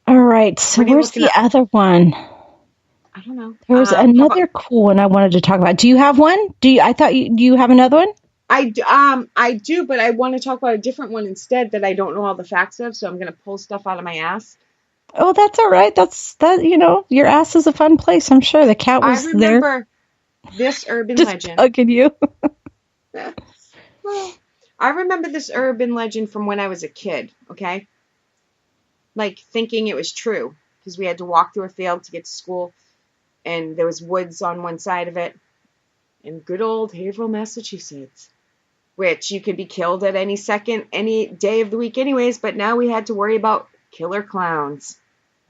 right. So where's the other one? I don't know. There was another cool one I wanted to talk about. Do you have one? Do you have another one? I do, but I want to talk about a different one instead that I don't know all the facts of, so I'm going to pull stuff out of my ass. Oh, that's all right. Your ass is a fun place, I'm sure. The cat was there. I remember this urban legend. Just hugging you. Well, I remember this urban legend from when I was a kid, okay? Like, thinking it was true, because we had to walk through a field to get to school, and there was woods on one side of it, in good old Haverhill, Massachusetts. Which you could be killed at any second, any day of the week anyways, but now we had to worry about killer clowns.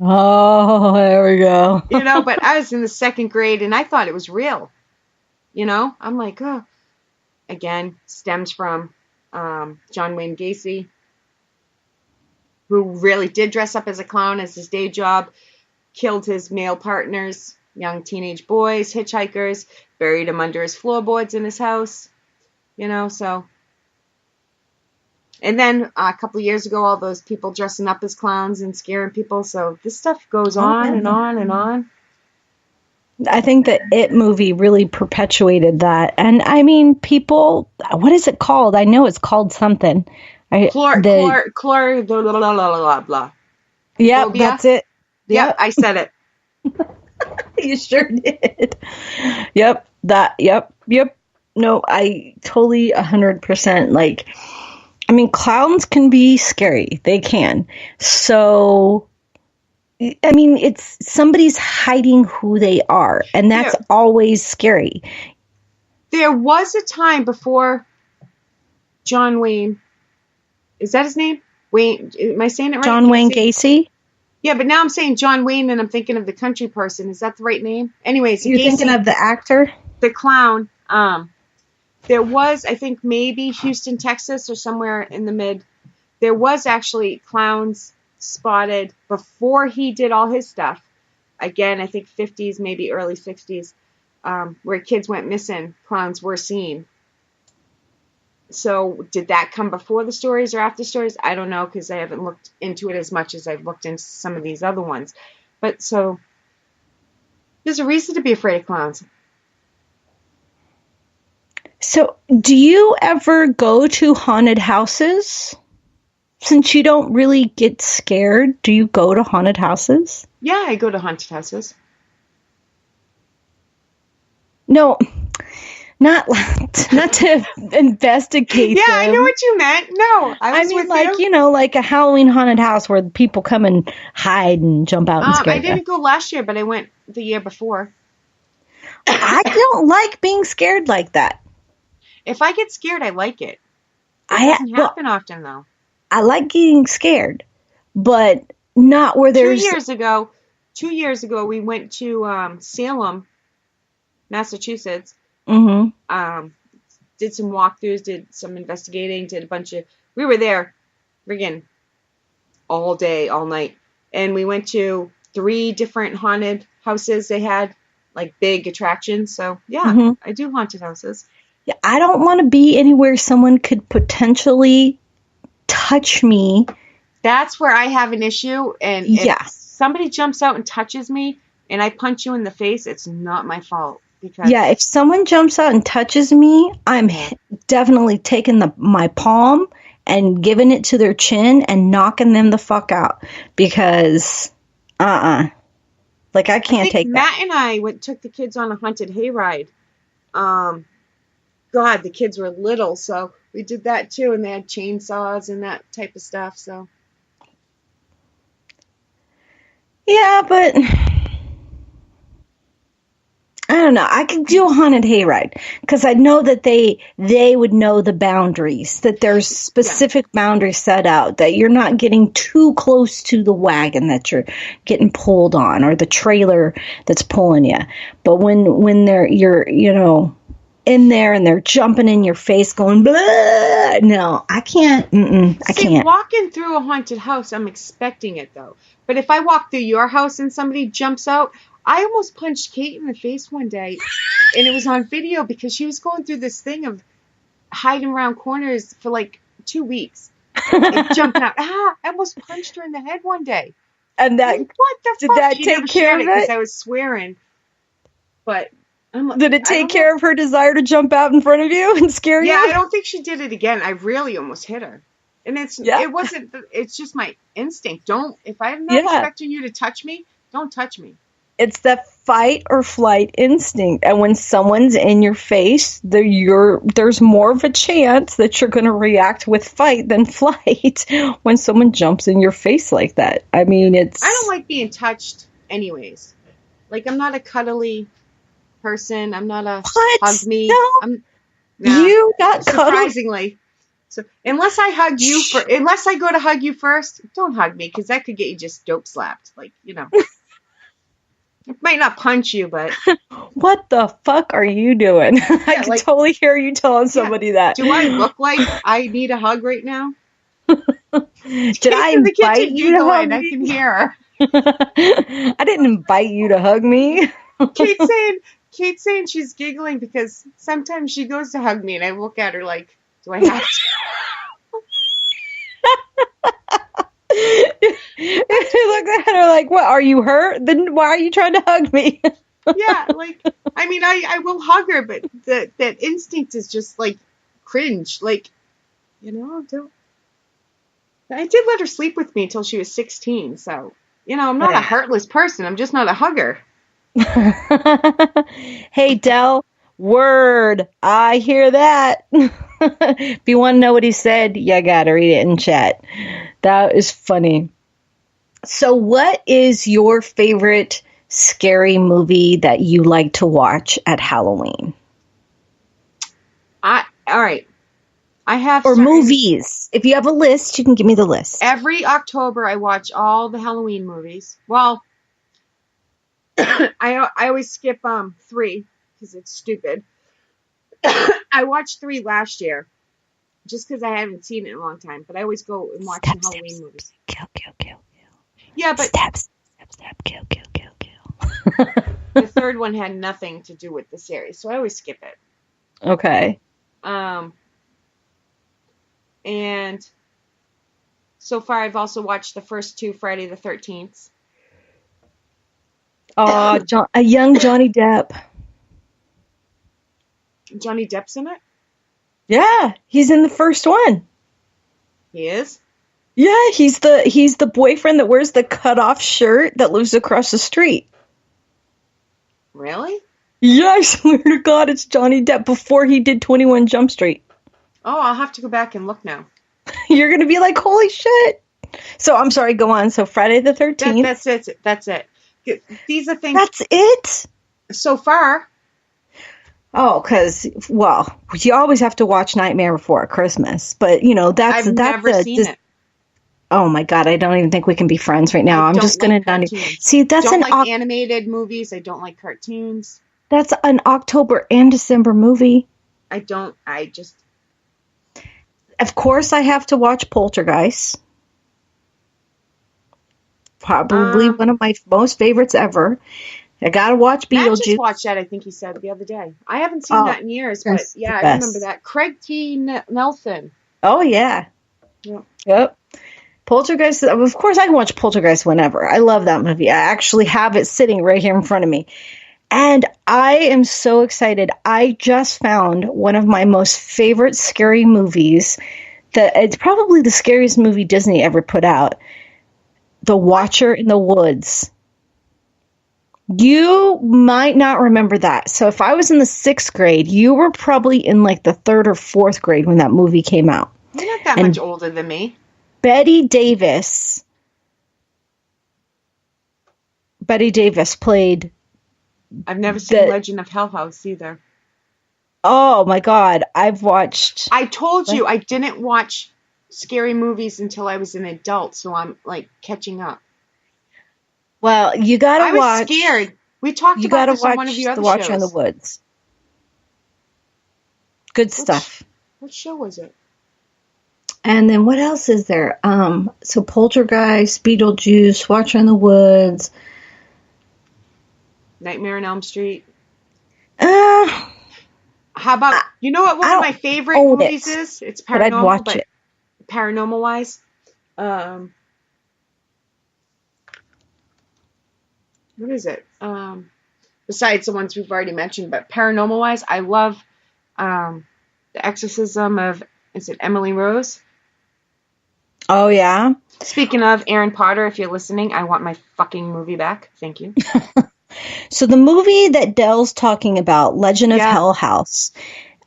Oh, there we go. But I was in the 2nd grade and I thought it was real. I'm like, oh. Again, stems from John Wayne Gacy, who really did dress up as a clown as his day job, killed his male partners, young teenage boys, hitchhikers, buried them under his floorboards in his house. So. And then a couple of years ago, all those people dressing up as clowns and scaring people. So this stuff goes on and on and on. I think the It movie really perpetuated that. And I mean, people, what is it called? I know it's called something. Blah, blah, blah. Yep, that's it. Yep, I said it. You sure did. Yep, yep. No, I totally 100% I mean, clowns can be scary. They can. So, I mean, it's somebody's hiding who they are, and that's always scary. There was a time before John Wayne. Is that his name? Wayne? Am I saying it right? John Wayne Gacy? Yeah, but now I'm saying John Wayne, and I'm thinking of the country person. Is that the right name? Anyways, you're thinking of the actor, the clown. There was, I think, maybe Houston, Texas, or somewhere in the mid. There was actually clowns spotted before he did all his stuff. Again, I think 50s, maybe early 60s, where kids went missing. Clowns were seen. So did that come before the stories or after stories? I don't know, because I haven't looked into it as much as I've looked into some of these other ones. But so there's a reason to be afraid of clowns. So, do you ever go to haunted houses? Since you don't really get scared, do you go to haunted houses? Yeah, I go to haunted houses. No, not to investigate Yeah, them. I know what you meant. No, I mean, with like, you. Like a Halloween haunted house where people come and hide and jump out and scare I didn't you. go last year, but I went the year before. I don't like being scared like that. If I get scared, I like it. It doesn't happen often, though. I like getting scared, but not where there's... 2 years ago, we went to Salem, Massachusetts. Mm-hmm. Did some walkthroughs, did some investigating, did a bunch of... We were there, friggin' all day, all night. And we went to 3 different haunted houses. They had, like, big attractions. So, yeah, I do haunted houses. Yeah, I don't want to be anywhere someone could potentially touch me. That's where I have an issue. And if somebody jumps out and touches me and I punch you in the face, it's not my fault. Because if someone jumps out and touches me, I'm definitely taking my palm and giving it to their chin and knocking them the fuck out. Because, like, I can't take that. Matt and I took the kids on a haunted hayride. God, the kids were little, so we did that too, and they had chainsaws and that type of stuff, so. Yeah, but I don't know. I could do a haunted hayride because I know that they would know the boundaries, that there's specific boundaries set out, that you're not getting too close to the wagon that you're getting pulled on or the trailer that's pulling you. But when you're in there and they're jumping in your face going, blah, no, I can't. I can't. Walking through a haunted house, I'm expecting it though. But if I walk through your house and somebody jumps out, I almost punched Kate in the face one day, and it was on video because she was going through this thing of hiding around corners for like 2 weeks and jumping out. I almost punched her in the head one day. And that, like, what the did fuck? that She take care of it? Because I was swearing. But did it take care of her desire to jump out in front of you and scare you? Yeah, I don't think she did it again. I really almost hit her. And it wasn't, it's just my instinct. If I'm not expecting you to touch me, don't touch me. It's that fight or flight instinct. And when someone's in your face, there's more of a chance that you're going to react with fight than flight when someone jumps in your face like that. I mean, I don't like being touched anyways. Like, I'm not a cuddly person. I'm not a hug me. No. You got surprisingly. So unless I go to hug you first, don't hug me because that could get you just dope slapped. Like, I might not punch you, but... What the fuck are you doing? I can totally hear you telling somebody that. Do I look like I need a hug right now? Did I invite you to hug me? I can hear her. I didn't invite you to hug me. Kate's saying she's giggling because sometimes she goes to hug me and I look at her like, do I have to? You look at her like, what, are you hurt? Then why are you trying to hug me? Yeah, like, I mean, I will hug her, but that instinct is just like cringe. Like, don't. I did let her sleep with me until she was 16, so, I'm not a heartless person. I'm just not a hugger. Hey, Del, word. I hear that. If you want to know what he said, you gotta read it in chat. That is funny. So what is your favorite scary movie that you like to watch at Halloween? All right. I have movies. If you have a list, you can give me the list. Every October, I watch all the Halloween movies. Well, I always skip 3 because it's stupid. I watched 3 last year just because I haven't seen it in a long time. But I always go and watch some Halloween movies. Kill. Yeah, but stab, kill. The 3rd one had nothing to do with the series, so I always skip it. Okay. And so far, I've also watched the first 2 Friday the 13th. Oh, a young Johnny Depp. Johnny Depp's in it? Yeah, he's in the first one. He is? Yeah, he's the boyfriend that wears the cut-off shirt that lives across the street. Really? Yeah, I swear to God, it's Johnny Depp before he did 21 Jump Street. Oh, I'll have to go back and look now. You're going to be like, holy shit. So, I'm sorry, go on. So, Friday the 13th. That's it. These are things. That's it? So far. Oh, because, well, you always have to watch Nightmare Before Christmas. But, I've never seen it. Oh, my God. I don't even think we can be friends right now. I'm just going to... See, that's I don't like animated movies. I don't like cartoons. That's an October and December movie. Of course, I have to watch Poltergeist. Probably one of my most favorites ever. I gotta watch Beetlejuice. I just watched that, I think he said, the other day. I haven't seen that in years, but yeah, I remember that. Craig T. Nelson. Oh, yeah. Yep. Poltergeist, of course I can watch Poltergeist whenever. I love that movie. I actually have it sitting right here in front of me. And I am so excited. I just found one of my most favorite scary movies. It's probably the scariest movie Disney ever put out. The Watcher in the Woods. You might not remember that. So if I was in the 6th grade, you were probably in like the 3rd or 4th grade when that movie came out. You're not that much older than me. Betty Davis played... I've never seen Legend of Hell House either. Oh my God, I've watched... I told you I didn't watch scary movies until I was an adult, so I'm like catching up. Well, you gotta watch... I was scared. We talked about this on one of your other shows. The Watcher in the Woods. Good stuff. What show was it? And then what else is there? So Poltergeist, Beetlejuice, Watcher in the Woods... Nightmare on Elm Street. How about, you know what one of my favorite movies is? It's Paranormal, but I'd watch it. Paranormal wise. What is it? Besides the ones we've already mentioned, but Paranormal wise, I love The Exorcism of, is it Emily Rose? Oh, yeah? Speaking of Aaron Potter, if you're listening, I want my fucking movie back. Thank you. So the movie that Dell's talking about, Legend of Hell House,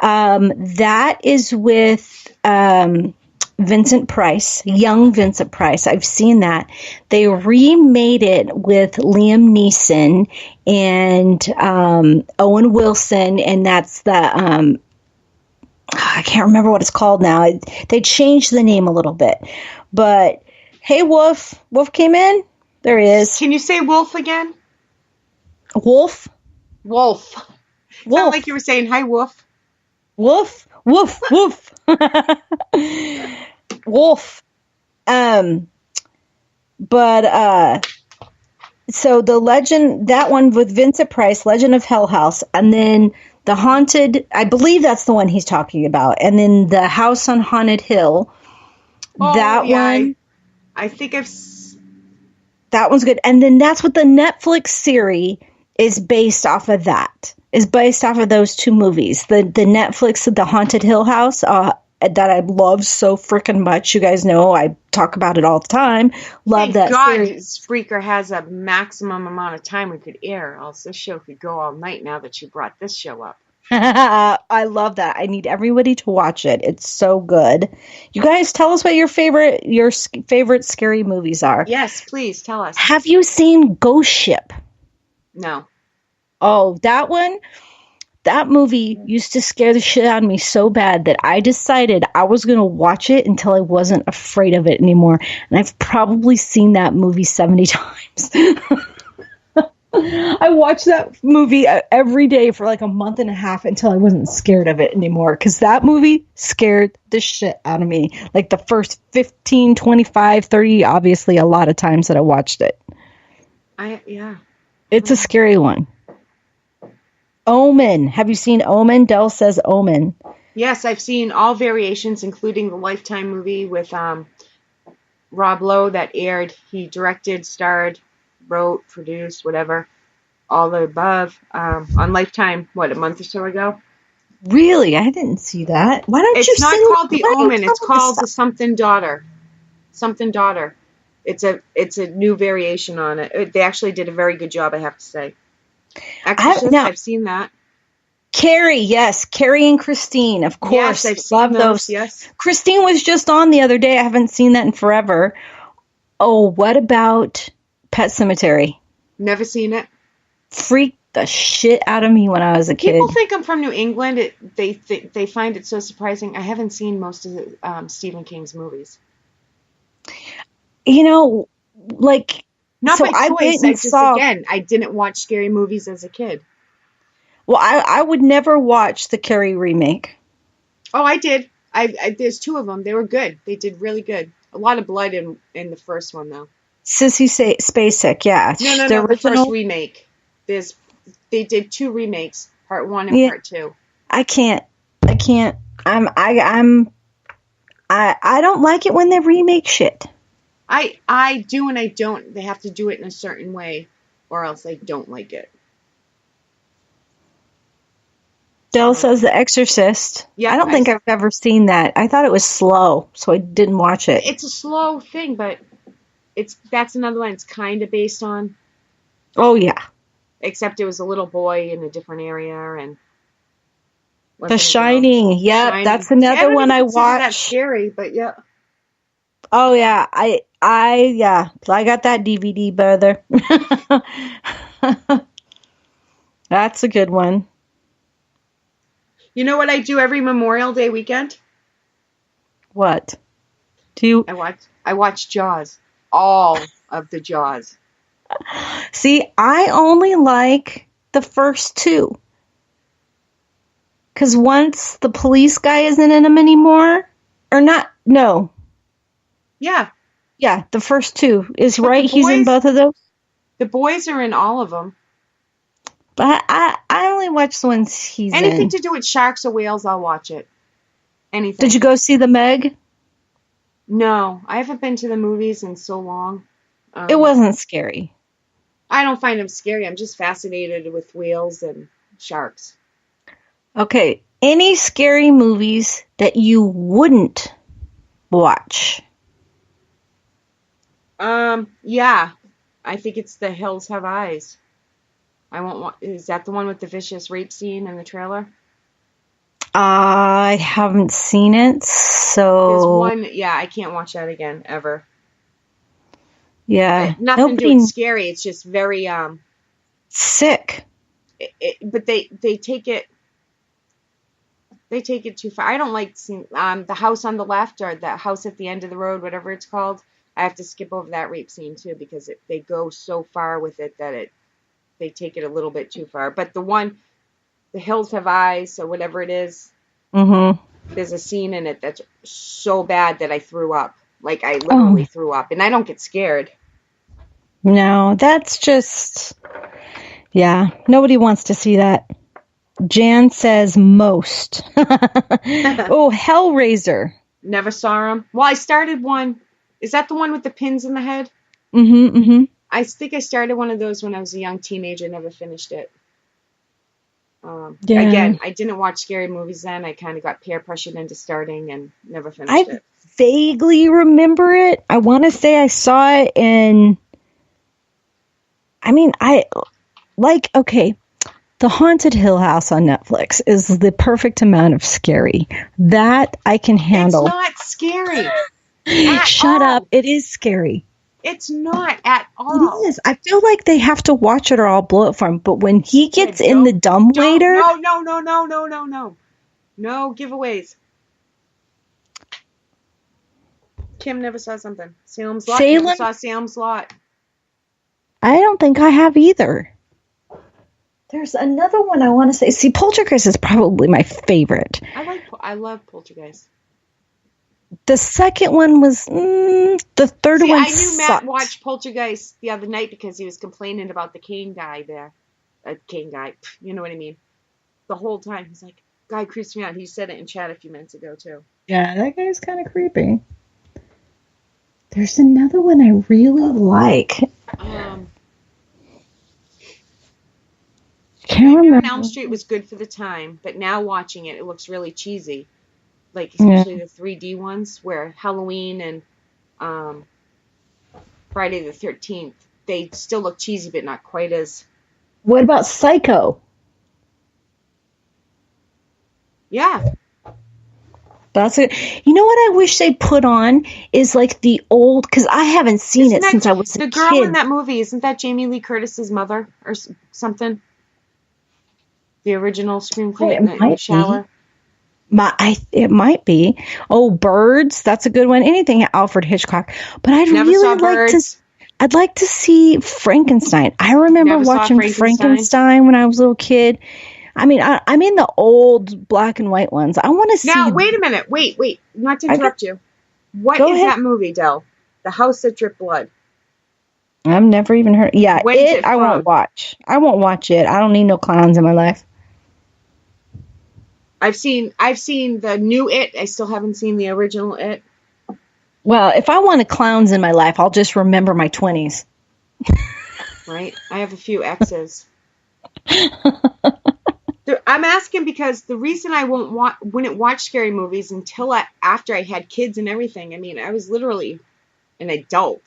that is with Vincent Price, young Vincent Price. I've seen that. They remade it with Liam Neeson and Owen Wilson, and that's the... I can't remember what it's called now. They changed the name a little bit. But, hey, Wolf. Wolf came in? There he is. Can you say Wolf again? Wolf? Wolf. Sound like you were saying, hi, Wolf. Wolf? Woof, woof. Wolf. So the Legend, that one with Vincent Price, Legend of Hell House, and then the Haunted, I believe that's the one he's talking about, and then the House on Haunted Hill. One. I think that one's good. And then that's what the Netflix series is based off of that. Is based off of those two movies. The Netflix, The Haunted Hill House, that I love so freaking much. You guys know I talk about it all the time. Love that series. Spreaker has a maximum amount of time we could air. Else this show could go all night now that you brought this show up. I love that. I need everybody to watch it. It's so good. You guys, tell us what your favorite scary movies are. Yes, please tell us. Have you seen Ghost Ship? No. Oh, that one? That movie used to scare the shit out of me so bad that I decided I was going to watch it until I wasn't afraid of it anymore. And I've probably seen that movie 70 times. I watched that movie every day for like a month and a half until I wasn't scared of it anymore. Because that movie scared the shit out of me. Like the first 15, 25, 30, obviously a lot of times that I watched it. It's a scary one. Omen. Have you seen Omen? Dell says Omen. Yes, I've seen all variations, including the Lifetime movie with Rob Lowe that aired. He directed, starred, wrote, produced, whatever, all the above on Lifetime, a month or so ago? Really? I didn't see that. Why don't you It's not send called The Omen. It's called The Something Daughter. Something Daughter. It's a new variation on it. They actually did a very good job, I have to say. Exorcist, I've seen that. Carrie, yes. Carrie and Christine, of course. Yes, I've seen those. Yes. Christine was just on the other day. I haven't seen that in forever. Oh, what about Pet Sematary? Never seen it. Freaked the shit out of me when I was a kid. People think I'm from New England. They find it so surprising. I haven't seen most of Stephen King's movies. You know, like... Not by choice. I didn't watch scary movies as a kid. Well, I would never watch the Carrie remake. Oh, I did. There's 2 of them. They were good. They did really good. A lot of blood in the first one, though. Sissy Spacek, yeah. No, the first remake. They did 2 remakes, part 1 and part 2. I can't. I don't like it when they remake shit. I do and I don't. They have to do it in a certain way, or else I don't like it. Dell says The Exorcist. Yeah, I don't think I've ever seen that. I thought it was slow, so I didn't watch it. It's a slow thing, but that's another one it's kind of based on. Oh, yeah. Except it was a little boy in a different area. And The Shining. Yep, that's another one I watched. That's scary, but yeah. Oh, yeah. I got that DVD, brother. That's a good one. You know what I do every Memorial Day weekend? What? I watch Jaws. All of the Jaws. See, I only like the first 2. Because once the police guy isn't in them anymore, or not, no. Yeah. Yeah, the first 2 is right. He's in both of those. The boys are in all of them. But I only watch the ones he's in. Anything to do with sharks or whales, I'll watch it. Anything. Did you go see the Meg? No, I haven't been to the movies in so long. It wasn't scary. I don't find them scary. I'm just fascinated with whales and sharks. Okay, any scary movies that you wouldn't watch? Yeah. I think it's The Hills Have Eyes. I won't want. Is that the one with the vicious rape scene in the trailer? I haven't seen it, so... There's one, yeah, I can't watch that again, ever. Yeah. Nothing to do with scary, it's just very, sick. But they take it... They take it too far. I don't like seeing, the house on the left, or the house at the end of the road, whatever it's called. I have to skip over that rape scene, too, because they go so far with it that they take it a little bit too far. But the one... The Hills Have Eyes, or whatever it is. Mm-hmm. There's a scene in it that's so bad that I threw up. Like, I literally threw up. And I don't get scared. No, that's just... Yeah, nobody wants to see that. Jan says most. Oh, Hellraiser. Never saw him. Well, I started one. Is that the one with the pins in the head? Mm-hmm, mm-hmm. I think I started one of those when I was a young teenager. Never finished it. Again, I didn't watch scary movies then. I kind of got peer pressured into starting and never finished it. I vaguely remember it. I want to say I saw it in... I mean, okay, The Haunted Hill House on Netflix is the perfect amount of scary. That I can handle. It's not scary. Shut up. It is scary. It's not at all. It is. I feel like they have to watch it or I'll blow it for him. But when he gets in the dumbwaiter... No. No giveaways. Kim never saw something. Salem's Lot. Never saw Salem's Lot. I don't think I have either. There's another one I want to say. See, Poltergeist is probably my favorite. I love Poltergeist. The second one was the third one. I knew Matt watched Poltergeist the other night because he was complaining about the Kane guy there. Kane guy, you know what I mean? The whole time he's like, "Guy creeps me out." He said it in chat a few minutes ago too. Yeah, that guy's kind of creepy. There's another one I really like. Can't Nightmare on Elm Street was good for the time, but now watching it, it looks really cheesy. Like, especially the 3D ones, where Halloween and Friday the 13th, they still look cheesy, but not quite as... What about Psycho? Yeah. That's it. You know what I wish they put on is like the old, because I haven't seen it since I was a kid. The girl in that movie, isn't that Jamie Lee Curtis's mother or something? The original Scream Queen in the shower? It might be. Oh, Birds, that's a good one. Anything Alfred Hitchcock. But I'd like to see Frankenstein. I remember watching Frankenstein when I was a little kid. I mean, I'm in the old black and white ones. I want to see. Now, wait a minute. Wait. Not to interrupt you. What is that movie, Del? The House That Dripped Blood. I've never even heard. Yeah, I won't watch. I won't watch it. I don't need no clowns in my life. I've seen the new It. I still haven't seen the original It. Well, if I wanted clowns in my life, I'll just remember my 20s. Right? I have a few exes. I'm asking because the reason I wouldn't watch scary movies until after I had kids and everything. I mean, I was literally an adult.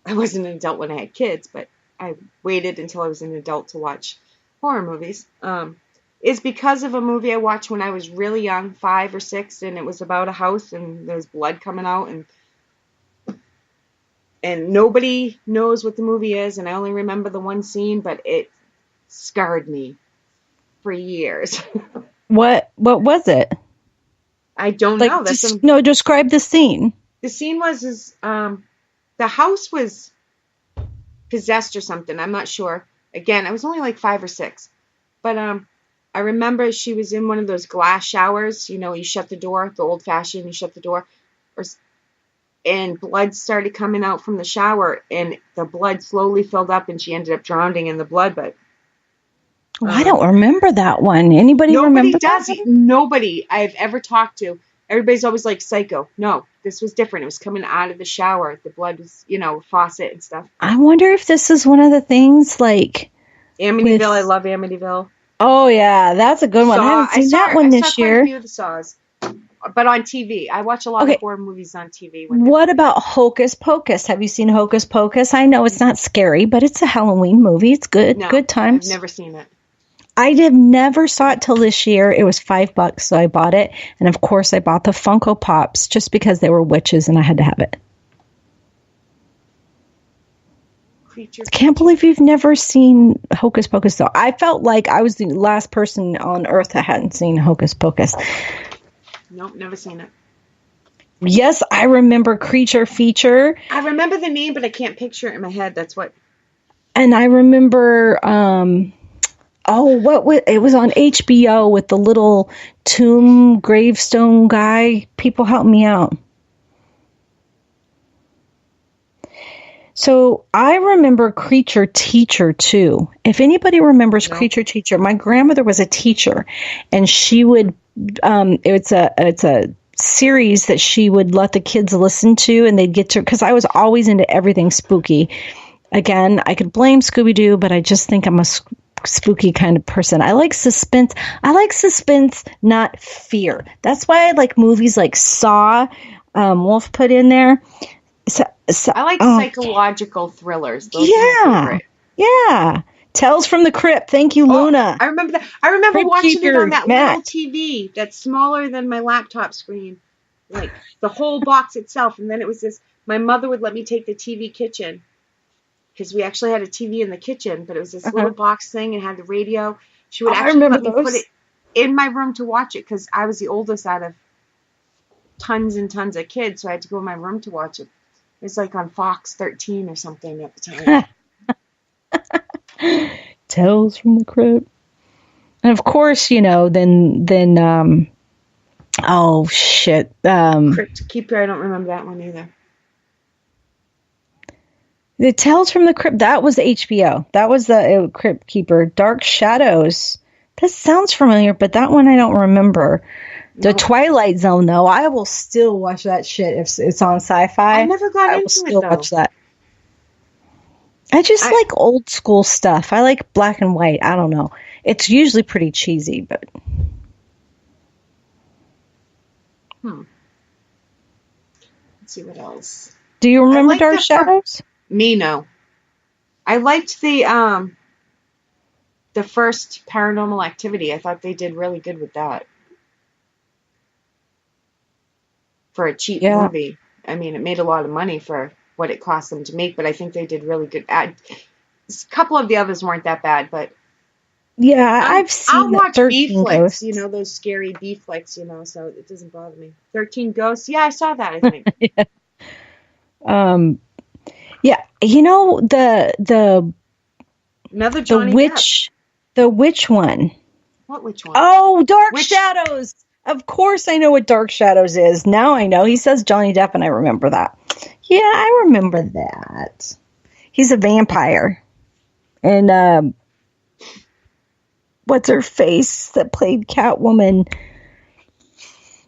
I wasn't an adult when I had kids, but I waited until I was an adult to watch horror movies. Is because of a movie I watched when I was really young, 5 or 6, and it was about a house and there's blood coming out and nobody knows what the movie is, and I only remember the one scene, but it scarred me for years. What was it? I don't know. Describe the scene. The scene was the house was possessed or something. I'm not sure. Again, I was only like 5 or 6, but I remember she was in one of those glass showers. You know, you shut the door, the old-fashioned. You shut the door, and blood started coming out from the shower, and the blood slowly filled up, and she ended up drowning in the blood. But I don't remember that one. Anybody remember that? Nobody I've ever talked to. Everybody's always like Psycho. No, this was different. It was coming out of the shower. The blood was, faucet and stuff. I wonder if this is one of the things like Amityville. I love Amityville. Oh yeah, that's a good one. I haven't seen that one this year. I saw quite a few of the Saws, but on TV. I watch a lot of horror movies on TV. What about Hocus Pocus? Have you seen Hocus Pocus? I know it's not scary, but it's a Halloween movie. It's good. No, good times. I've never seen it. I never saw it till this year. It was $5, so I bought it. And of course, I bought the Funko Pops just because they were witches and I had to have it. I can't believe you've never seen Hocus Pocus, though. I felt like I was the last person on earth that hadn't seen Hocus Pocus. Nope, never seen it. Yes, I remember Creature Feature. I remember the name, but I can't picture it in my head. That's what. And I remember, it was on HBO with the little tomb gravestone guy. People help me out. So I remember Creature Teacher too. If anybody remembers Creature Teacher, my grandmother was a teacher, and she would. It's a series that she would let the kids listen to, and they'd get to, because I was always into everything spooky. Again, I could blame Scooby-Doo, but I just think I'm a spooky kind of person. I like suspense. Not fear. That's why I like movies like Saw. Wolf put in there. I like psychological thrillers. Those are my favorite. Yeah. Tales from the Crypt. Thank you, Luna. I remember that. I remember watching it on that little TV that's smaller than my laptop screen, like the whole box itself. And then it was this. My mother would let me take the TV kitchen because we actually had a TV in the kitchen, but it was this little box thing and had the radio. She would actually let me put it in my room to watch it because I was the oldest out of tons and tons of kids, so I had to go in my room to watch it. It was like on Fox 13 or something at the time. Tales from the Crypt. And of course, then oh shit. Crypt Keeper, I don't remember that one either. The Tales from the Crypt, that was HBO. That was the Crypt Keeper. Dark Shadows. This sounds familiar, but that one I don't remember. The Twilight Zone, though, I will still watch that shit if it's on Sci-Fi. I never got into it, though. I will still watch that. I just like old school stuff. I like black and white. I don't know. It's usually pretty cheesy, but. Let's see what else. Do you remember Dark Shadows? Me, no. I liked the first Paranormal Activity. I thought they did really good with that. For a cheap movie. I mean, it made a lot of money for what it cost them to make, but I think they did really good. A couple of the others weren't that bad, but yeah, I've seen. I'll watch B flicks, Ghosts. those scary B flicks, so it doesn't bother me. 13 Ghosts, yeah, I saw that. I think. Yeah. Yeah, the another Johnny Depp. The witch one. What witch one? Oh, Dark Shadows. Of course I know what Dark Shadows is. Now I know. He says Johnny Depp, and I remember that. Yeah, I remember that. He's a vampire. And, what's her face that played Catwoman?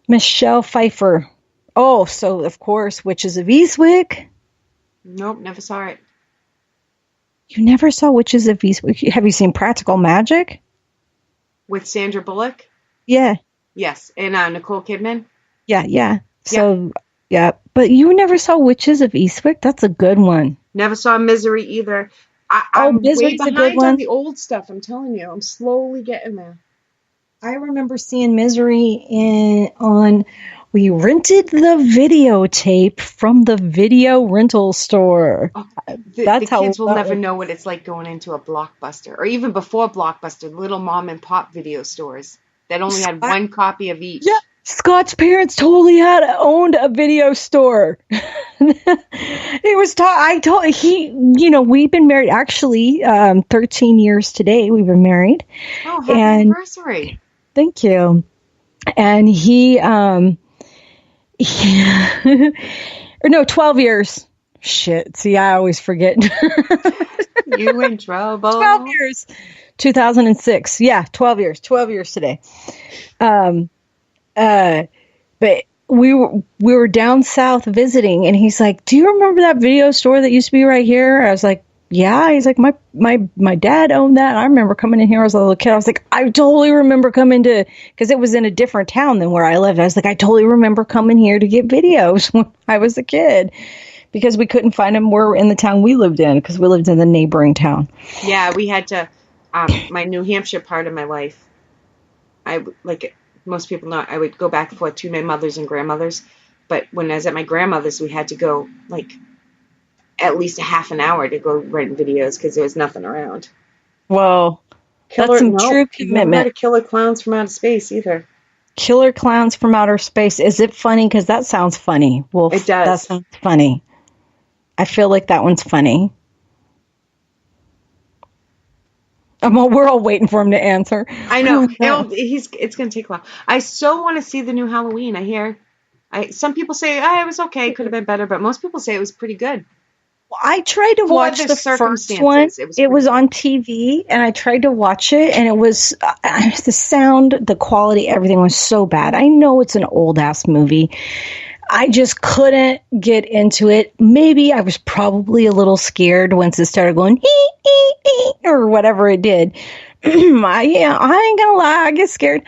Michelle Pfeiffer. Oh, so, of course, Witches of Eastwick. Nope, never saw it. You never saw Witches of Eastwick? Have you seen Practical Magic? With Sandra Bullock? Yeah. Yes, and Nicole Kidman? Yeah. So, yeah. But you never saw Witches of Eastwick? That's a good one. Never saw Misery either. I'm way behind on the old stuff, I'm telling you. I'm slowly getting there. I remember seeing Misery we rented the videotape from the video rental store. Oh, the kids will never know what it's like going into a Blockbuster, or even before Blockbuster, little mom and pop video stores that only had one copy of each. Yeah, Scott's parents totally owned a video store. It was we've been married actually 13 years today. We've been married. Oh, happy anniversary! Thank you. And he or no, 12 years. Shit. See, I always forget. You in trouble. 12 years. 2006. Yeah, 12 years. 12 years today. But we were down south visiting, and he's like, "Do you remember that video store that used to be right here?" I was like, "Yeah." He's like, my dad owned that. I remember coming in here as a little kid. I was like, I totally remember coming to, because it was in a different town than where I lived. I was like, I totally remember coming here to get videos when I was a kid, because we couldn't find them in the town we lived in, because we lived in the neighboring town. Yeah, we had to, my New Hampshire part of my life, most people know, I would go back and forth to my mother's and grandmother's, but when I was at my grandmother's, we had to go, at least a half an hour to go rent videos because there was nothing around. Whoa. That's some true commitment. Never heard of Killer Clowns from Outer Space either. Killer Clowns from Outer Space. Is it funny? Because that sounds funny. Well, it does. That sounds funny. I feel like that one's funny. We're all waiting for him to answer. I know. It's going to take a while. I so want to see the new Halloween. I hear. Some people say, it was okay. Could have been better. But most people say it was pretty good. I tried to watch the first one. It was on TV, and I tried to watch it, and it was the sound, the quality, everything was so bad. I know it's an old-ass movie. I just couldn't get into it. Maybe I was probably a little scared once it started going, or whatever it did. I ain't gonna lie, I get scared.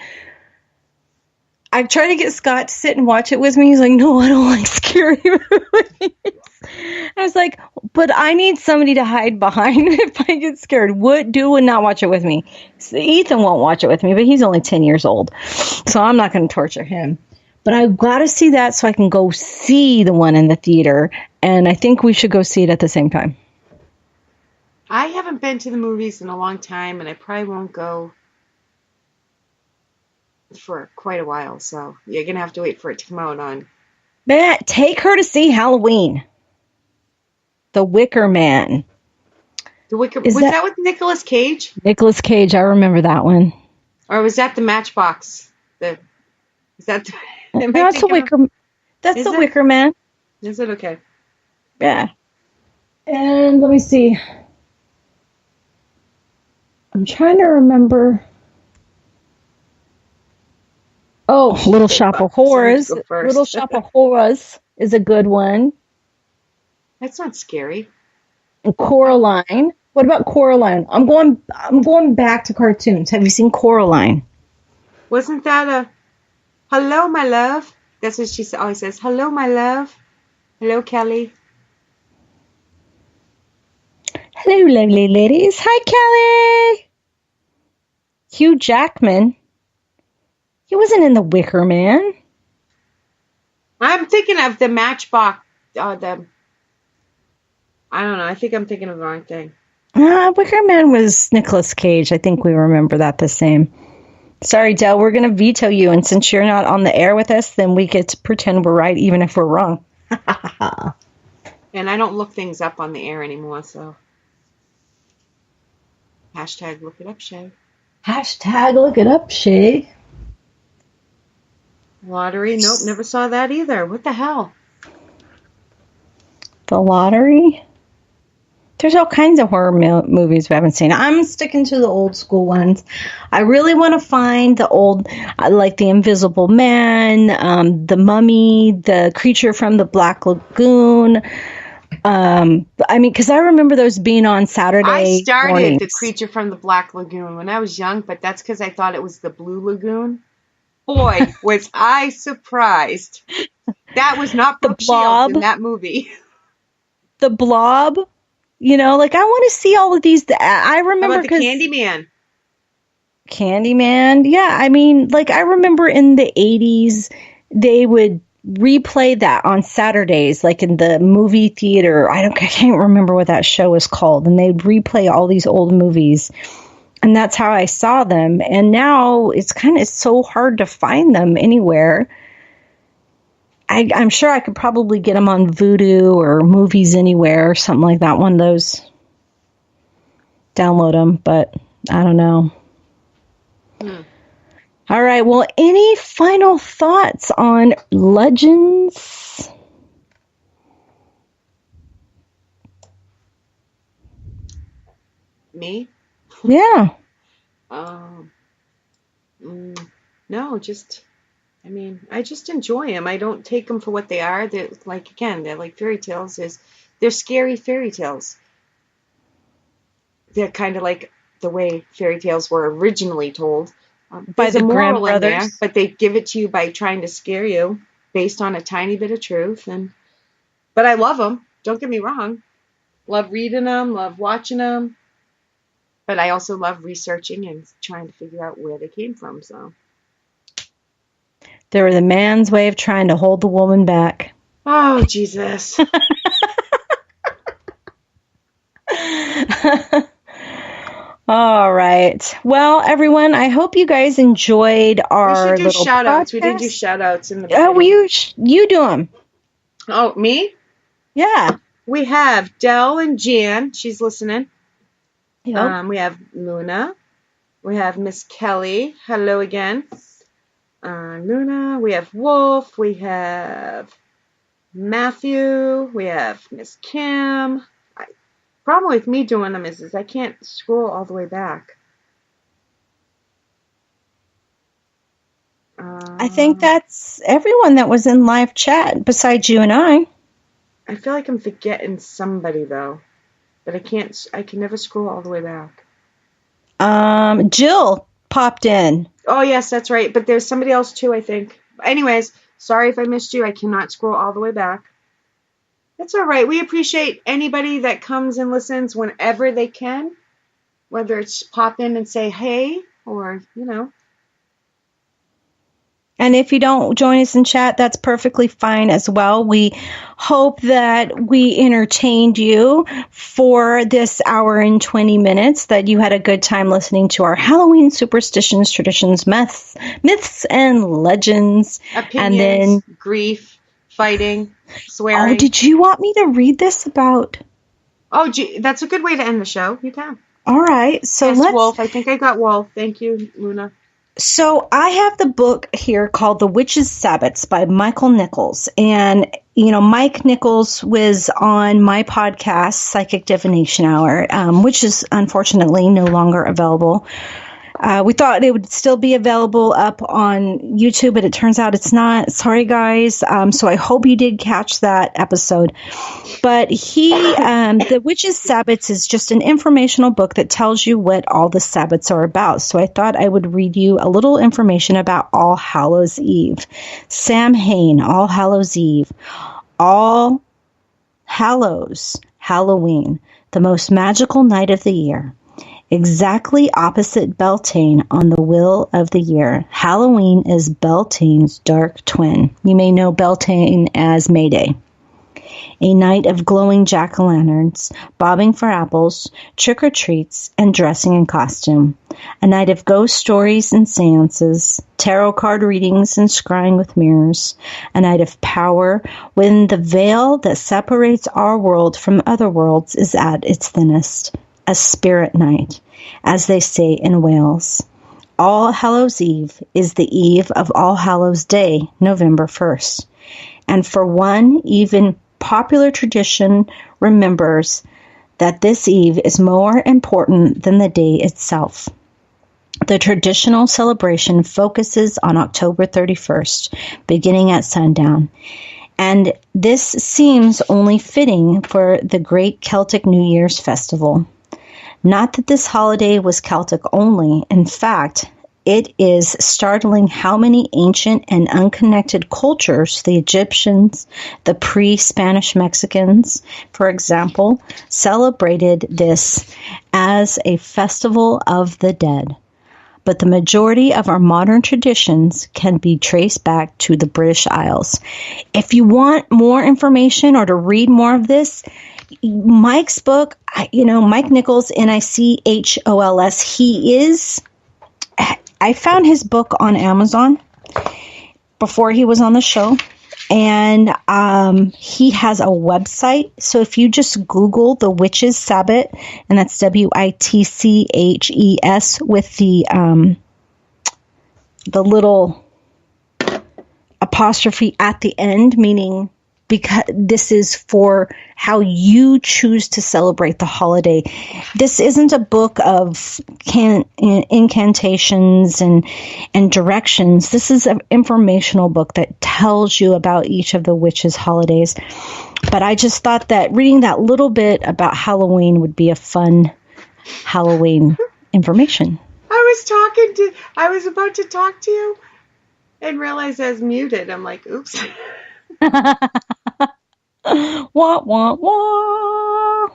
I tried to get Scott to sit and watch it with me. He's like, no, I don't like scary movies. I was like, but I need somebody to hide behind if I get scared. Would not watch it with me. So Ethan won't watch it with me, but he's only 10 years old. So I'm not going to torture him. But I've got to see that so I can go see the one in the theater. And I think we should go see it at the same time. I haven't been to the movies in a long time, and I probably won't go for quite a while. So you're going to have to wait for it to come out on. Matt, take her to see Halloween. The Wicker Man. Was that with Nicolas Cage? Nicolas Cage, I remember that one. Or was that the Matchbox? That's the Wicker. That's the Wicker Man. Is it okay? Yeah. And let me see. I'm trying to remember. Oh, Little Shop of Horrors. Little Shop of Horrors is a good one. That's not scary. Coraline. What about Coraline? I'm going back to cartoons. Have you seen Coraline? Wasn't that a hello, my love? That's what she always says. Hello, my love. Hello, Kelly. Hello, lovely ladies. Hi, Kelly. Hugh Jackman. He wasn't in The Wicker Man. I'm thinking of the Matchbox. I don't know. I think I'm thinking of the wrong thing. Wicker Man was Nicolas Cage. I think we remember that the same. Sorry, Del, we're going to veto you. And since you're not on the air with us, then we get to pretend we're right even if we're wrong. And I don't look things up on the air anymore, so. Hashtag look it up, Shay. Hashtag look it up, Shay. Lottery? Nope, never saw that either. What the hell? The Lottery? There's all kinds of horror movies we haven't seen. I'm sticking to the old school ones. I really want to find the old, like The Invisible Man, The Mummy, The Creature from the Black Lagoon. Because I remember those being on Saturday I started mornings. The Creature from the Black Lagoon when I was young, but that's because I thought it was the Blue Lagoon. Boy, was I surprised. That was not Brooke Shields in that movie. The Blob. You know, like I want to see all of these. I remember because Candyman. Candyman, yeah. I mean, like I remember in the 80s, they would replay that on Saturdays, like in the movie theater. I can't remember what that show was called, and they'd replay all these old movies, and that's how I saw them. And now it's so hard to find them anywhere. I'm sure I could probably get them on Vudu or Movies Anywhere or something like that. One of those. Download them, but I don't know. All right. Well, any final thoughts on Legends? Me? Yeah. No, just... I just enjoy them. I don't take them for what they are. They're like fairy tales. They're scary fairy tales. They're kind of like the way fairy tales were originally told. By the Grimm brothers. There, but they give it to you by trying to scare you based on a tiny bit of truth. But I love them. Don't get me wrong. Love reading them, love watching them. But I also love researching and trying to figure out where they came from, so... They were the man's way of trying to hold the woman back. Oh, Jesus. All right. Well, everyone, I hope you guys enjoyed our little shout-outs. podcast. We didn't do shout-outs in the beginning. Oh, you do them. Oh, me? Yeah. We have Dell and Jan. She's listening. Yep. We have Luna. We have Miss Kelly. Hello again. Luna, we have Wolf, we have Matthew, we have Miss Kim. Problem with me doing them is I can't scroll all the way back. I think that's everyone that was in live chat besides you and I. I feel like I'm forgetting somebody though, but I can never scroll all the way back. Jill popped in. Oh, yes, that's right. But there's somebody else, too, I think. Anyways, sorry if I missed you. I cannot scroll all the way back. That's all right. We appreciate anybody that comes and listens whenever they can, whether it's pop in and say, hey, or, And if you don't join us in chat, that's perfectly fine as well. We hope that we entertained you for this hour and 20 minutes, that you had a good time listening to our Halloween superstitions, traditions, myths and legends. Opinions, and then grief, fighting, swearing. Oh, did you want me to read this about? Oh, gee, that's a good way to end the show. You can. All right. So yes, Wolf. I think I got Wolf. Thank you, Luna. So I have the book here called The Witch's Sabbats by Michael Nichols. And, Mike Nichols was on my podcast, Psychic Divination Hour, which is unfortunately no longer available. We thought it would still be available up on YouTube, but it turns out it's not. Sorry, guys. So I hope you did catch that episode. But The Witches' Sabbats is just an informational book that tells you what all the Sabbats are about. So I thought I would read you a little information about All Hallows Eve. Samhain, All Hallows Eve. All Hallows, Halloween, the most magical night of the year. Exactly opposite Beltane on the wheel of the year. Halloween is Beltane's dark twin. You may know Beltane as May Day. A night of glowing jack-o'-lanterns, bobbing for apples, trick-or-treats, and dressing in costume. A night of ghost stories and seances, tarot card readings and scrying with mirrors. A night of power when the veil that separates our world from other worlds is at its thinnest. A spirit night, as they say in Wales. All Hallows Eve is the eve of All Hallows Day, November 1st. And for one, even popular tradition remembers that this eve is more important than the day itself. The traditional celebration focuses on October 31st, beginning at sundown. And this seems only fitting for the great Celtic New Year's festival. Not that this holiday was Celtic only. In fact, it is startling how many ancient and unconnected cultures, the Egyptians, the pre-Spanish Mexicans, for example, celebrated this as a festival of the dead. But the majority of our modern traditions can be traced back to the British Isles. If you want more information or to read more of this, Mike's book, Mike Nichols, Nichols, I found his book on Amazon before he was on the show, and he has a website. So if you just Google The Witches' Sabbat, and that's Witches with the little apostrophe at the end, meaning because this is for how you choose to celebrate the holiday. This isn't a book of incantations and directions. This is an informational book that tells you about each of the witches' holidays. But I just thought that reading that little bit about Halloween would be a fun Halloween information. I was about to talk to you and realized I was muted. I'm like, oops. Wah, wah, wah.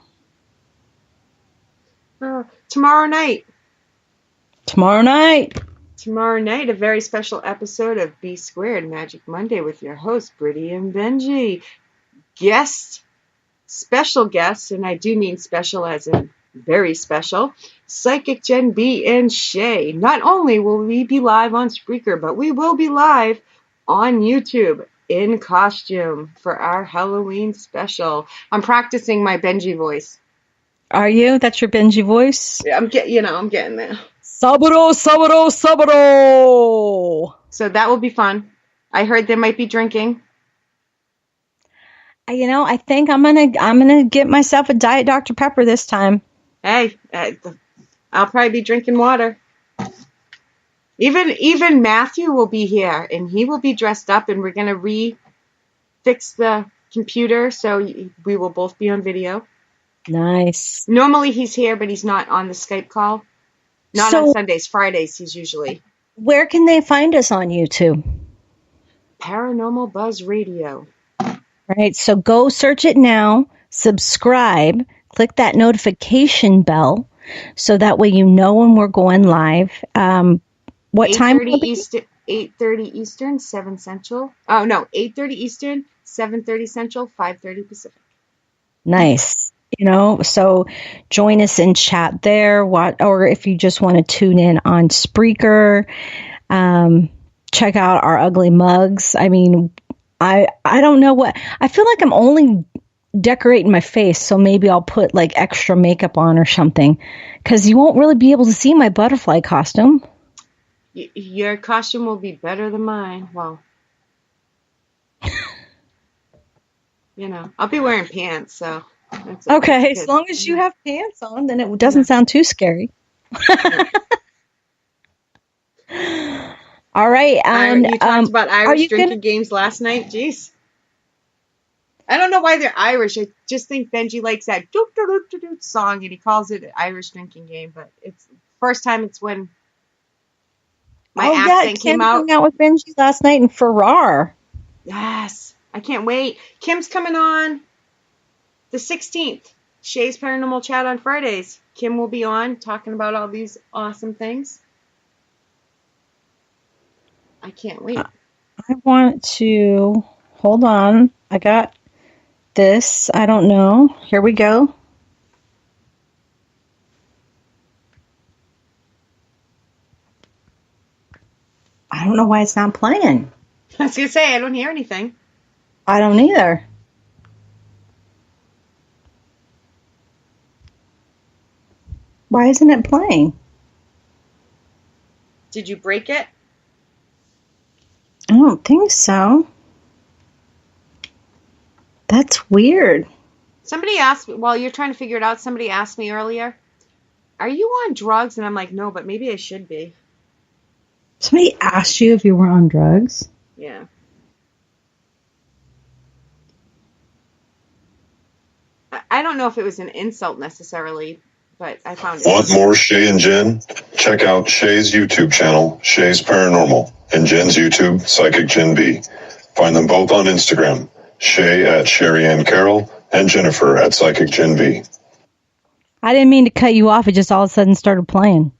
Tomorrow night, a very special episode of B Squared Magic Monday with your hosts, Brittany and Benji. Special guests, and I do mean special as in very special, Psychic Jen B and Shay. Not only will we be live on Spreaker, but we will be live on YouTube in costume for our Halloween special. I'm practicing my Benji voice. Are you? That's your Benji voice? Yeah, I'm getting there. Sabado. So that will be fun. I heard there might be drinking. I think I'm gonna get myself a Diet Dr. Pepper this time. Hey, I'll probably be drinking water. Even Matthew will be here, and he will be dressed up, and we're going to fix the computer, so we will both be on video. Nice. Normally he's here, but he's not on the Skype call. Not on Sundays. Fridays he's usually. Where can they find us on YouTube? Paranormal Buzz Radio. All right, so go search it now, subscribe, click that notification bell, so that way you know when we're going live. What time? 8:30 Eastern, 7 Central. Oh, no, 8:30 Eastern, 7:30 Central, 5:30 Pacific. Nice. So join us in chat there, or if you just want to tune in on Spreaker, check out our ugly mugs. I mean, I don't know I feel like I'm only decorating my face, so maybe I'll put like extra makeup on or something, because you won't really be able to see my butterfly costume. Your costume will be better than mine. Well, I'll be wearing pants, so. Okay, as long as you have pants on, then it doesn't sound too scary. All right. And you talked about Irish drinking gonna... games last night. Jeez. I don't know why they're Irish. I just think Benji likes that doot song, and he calls it an Irish drinking game. But it's first time it's when my accent came out. Kim hung out with Benji last night in Farrar. Yes. I can't wait. Kim's coming on the 16th. Shay's Paranormal Chat on Fridays. Kim will be on talking about all these awesome things. I can't wait. I want to... Hold on. I got this. I don't know. Here we go. I don't know why it's not playing. I was going to say, I don't hear anything. I don't either. Why isn't it playing? Did you break it? I don't think so. That's weird. Somebody asked me, while you're trying to figure it out, somebody asked me earlier, are you on drugs? And I'm like, no, but maybe I should be. Somebody asked you if you were on drugs? Yeah. I don't know if it was an insult necessarily, but I found it. Want more Shay and Jen? Check out Shay's YouTube channel, Shay's Paranormal, and Jen's YouTube, Psychic Jen B. Find them both on Instagram, Shay at Sherry Ann Carroll, and Jennifer at Psychic Jen B. I didn't mean to cut you off. It just all of a sudden started playing.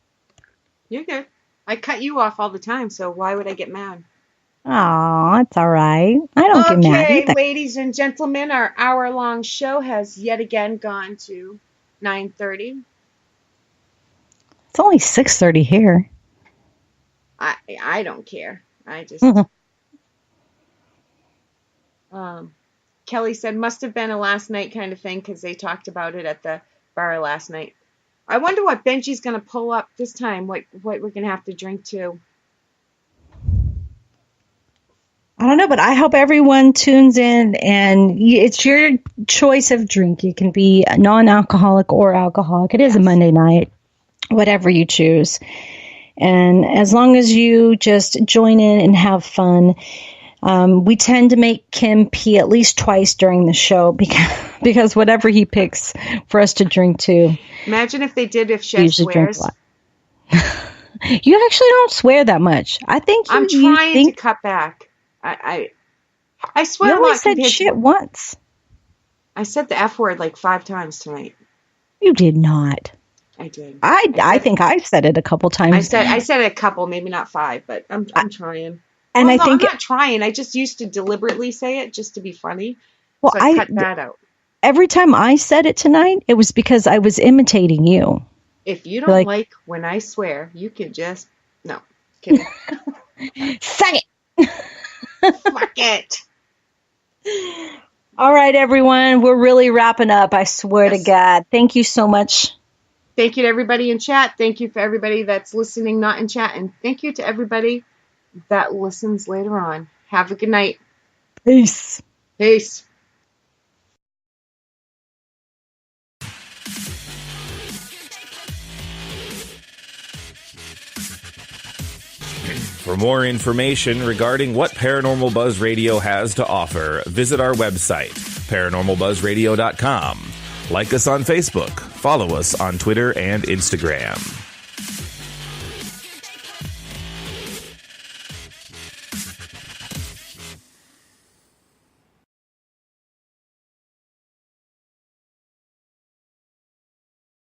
You're good. I cut you off all the time, so why would I get mad? Oh, it's all right. I don't get mad either. Okay, ladies and gentlemen, our hour-long show has yet again gone to 9:30. It's only 6:30 here. I don't care. I just... Kelly said, must have been a last night kind of thing because they talked about it at the bar last night. I wonder what Benji's going to pull up this time, what we're going to have to drink too. I don't know, but I hope everyone tunes in, and it's your choice of drink. You can be non-alcoholic or alcoholic. It is a Monday night, whatever you choose. And as long as you just join in and have fun, we tend to make Kim pee at least twice during the show because whatever he picks for us to drink to. Imagine if they did if Chef swears. You actually don't swear that much. I think I'm trying to cut back. I swear you only said shit once. I said the F word like 5 times tonight. You did not. I did. I think I said it a couple times. I said it a couple, maybe not 5, but I'm trying. And I'm not trying. I just used to deliberately say it just to be funny. Well, so I cut that out. Every time I said it tonight, it was because I was imitating you. If you don't like when I swear, you can just no. Kidding. Suck it. Fuck it. All right, everyone. We're really wrapping up. I swear to God. Thank you so much. Thank you to everybody in chat. Thank you for everybody that's listening, not in chat. And thank you to everybody that listens later on. Have a good night. Peace. Peace. For more information regarding what Paranormal Buzz Radio has to offer, visit our website, paranormalbuzzradio.com. Like us on Facebook, follow us on Twitter and Instagram.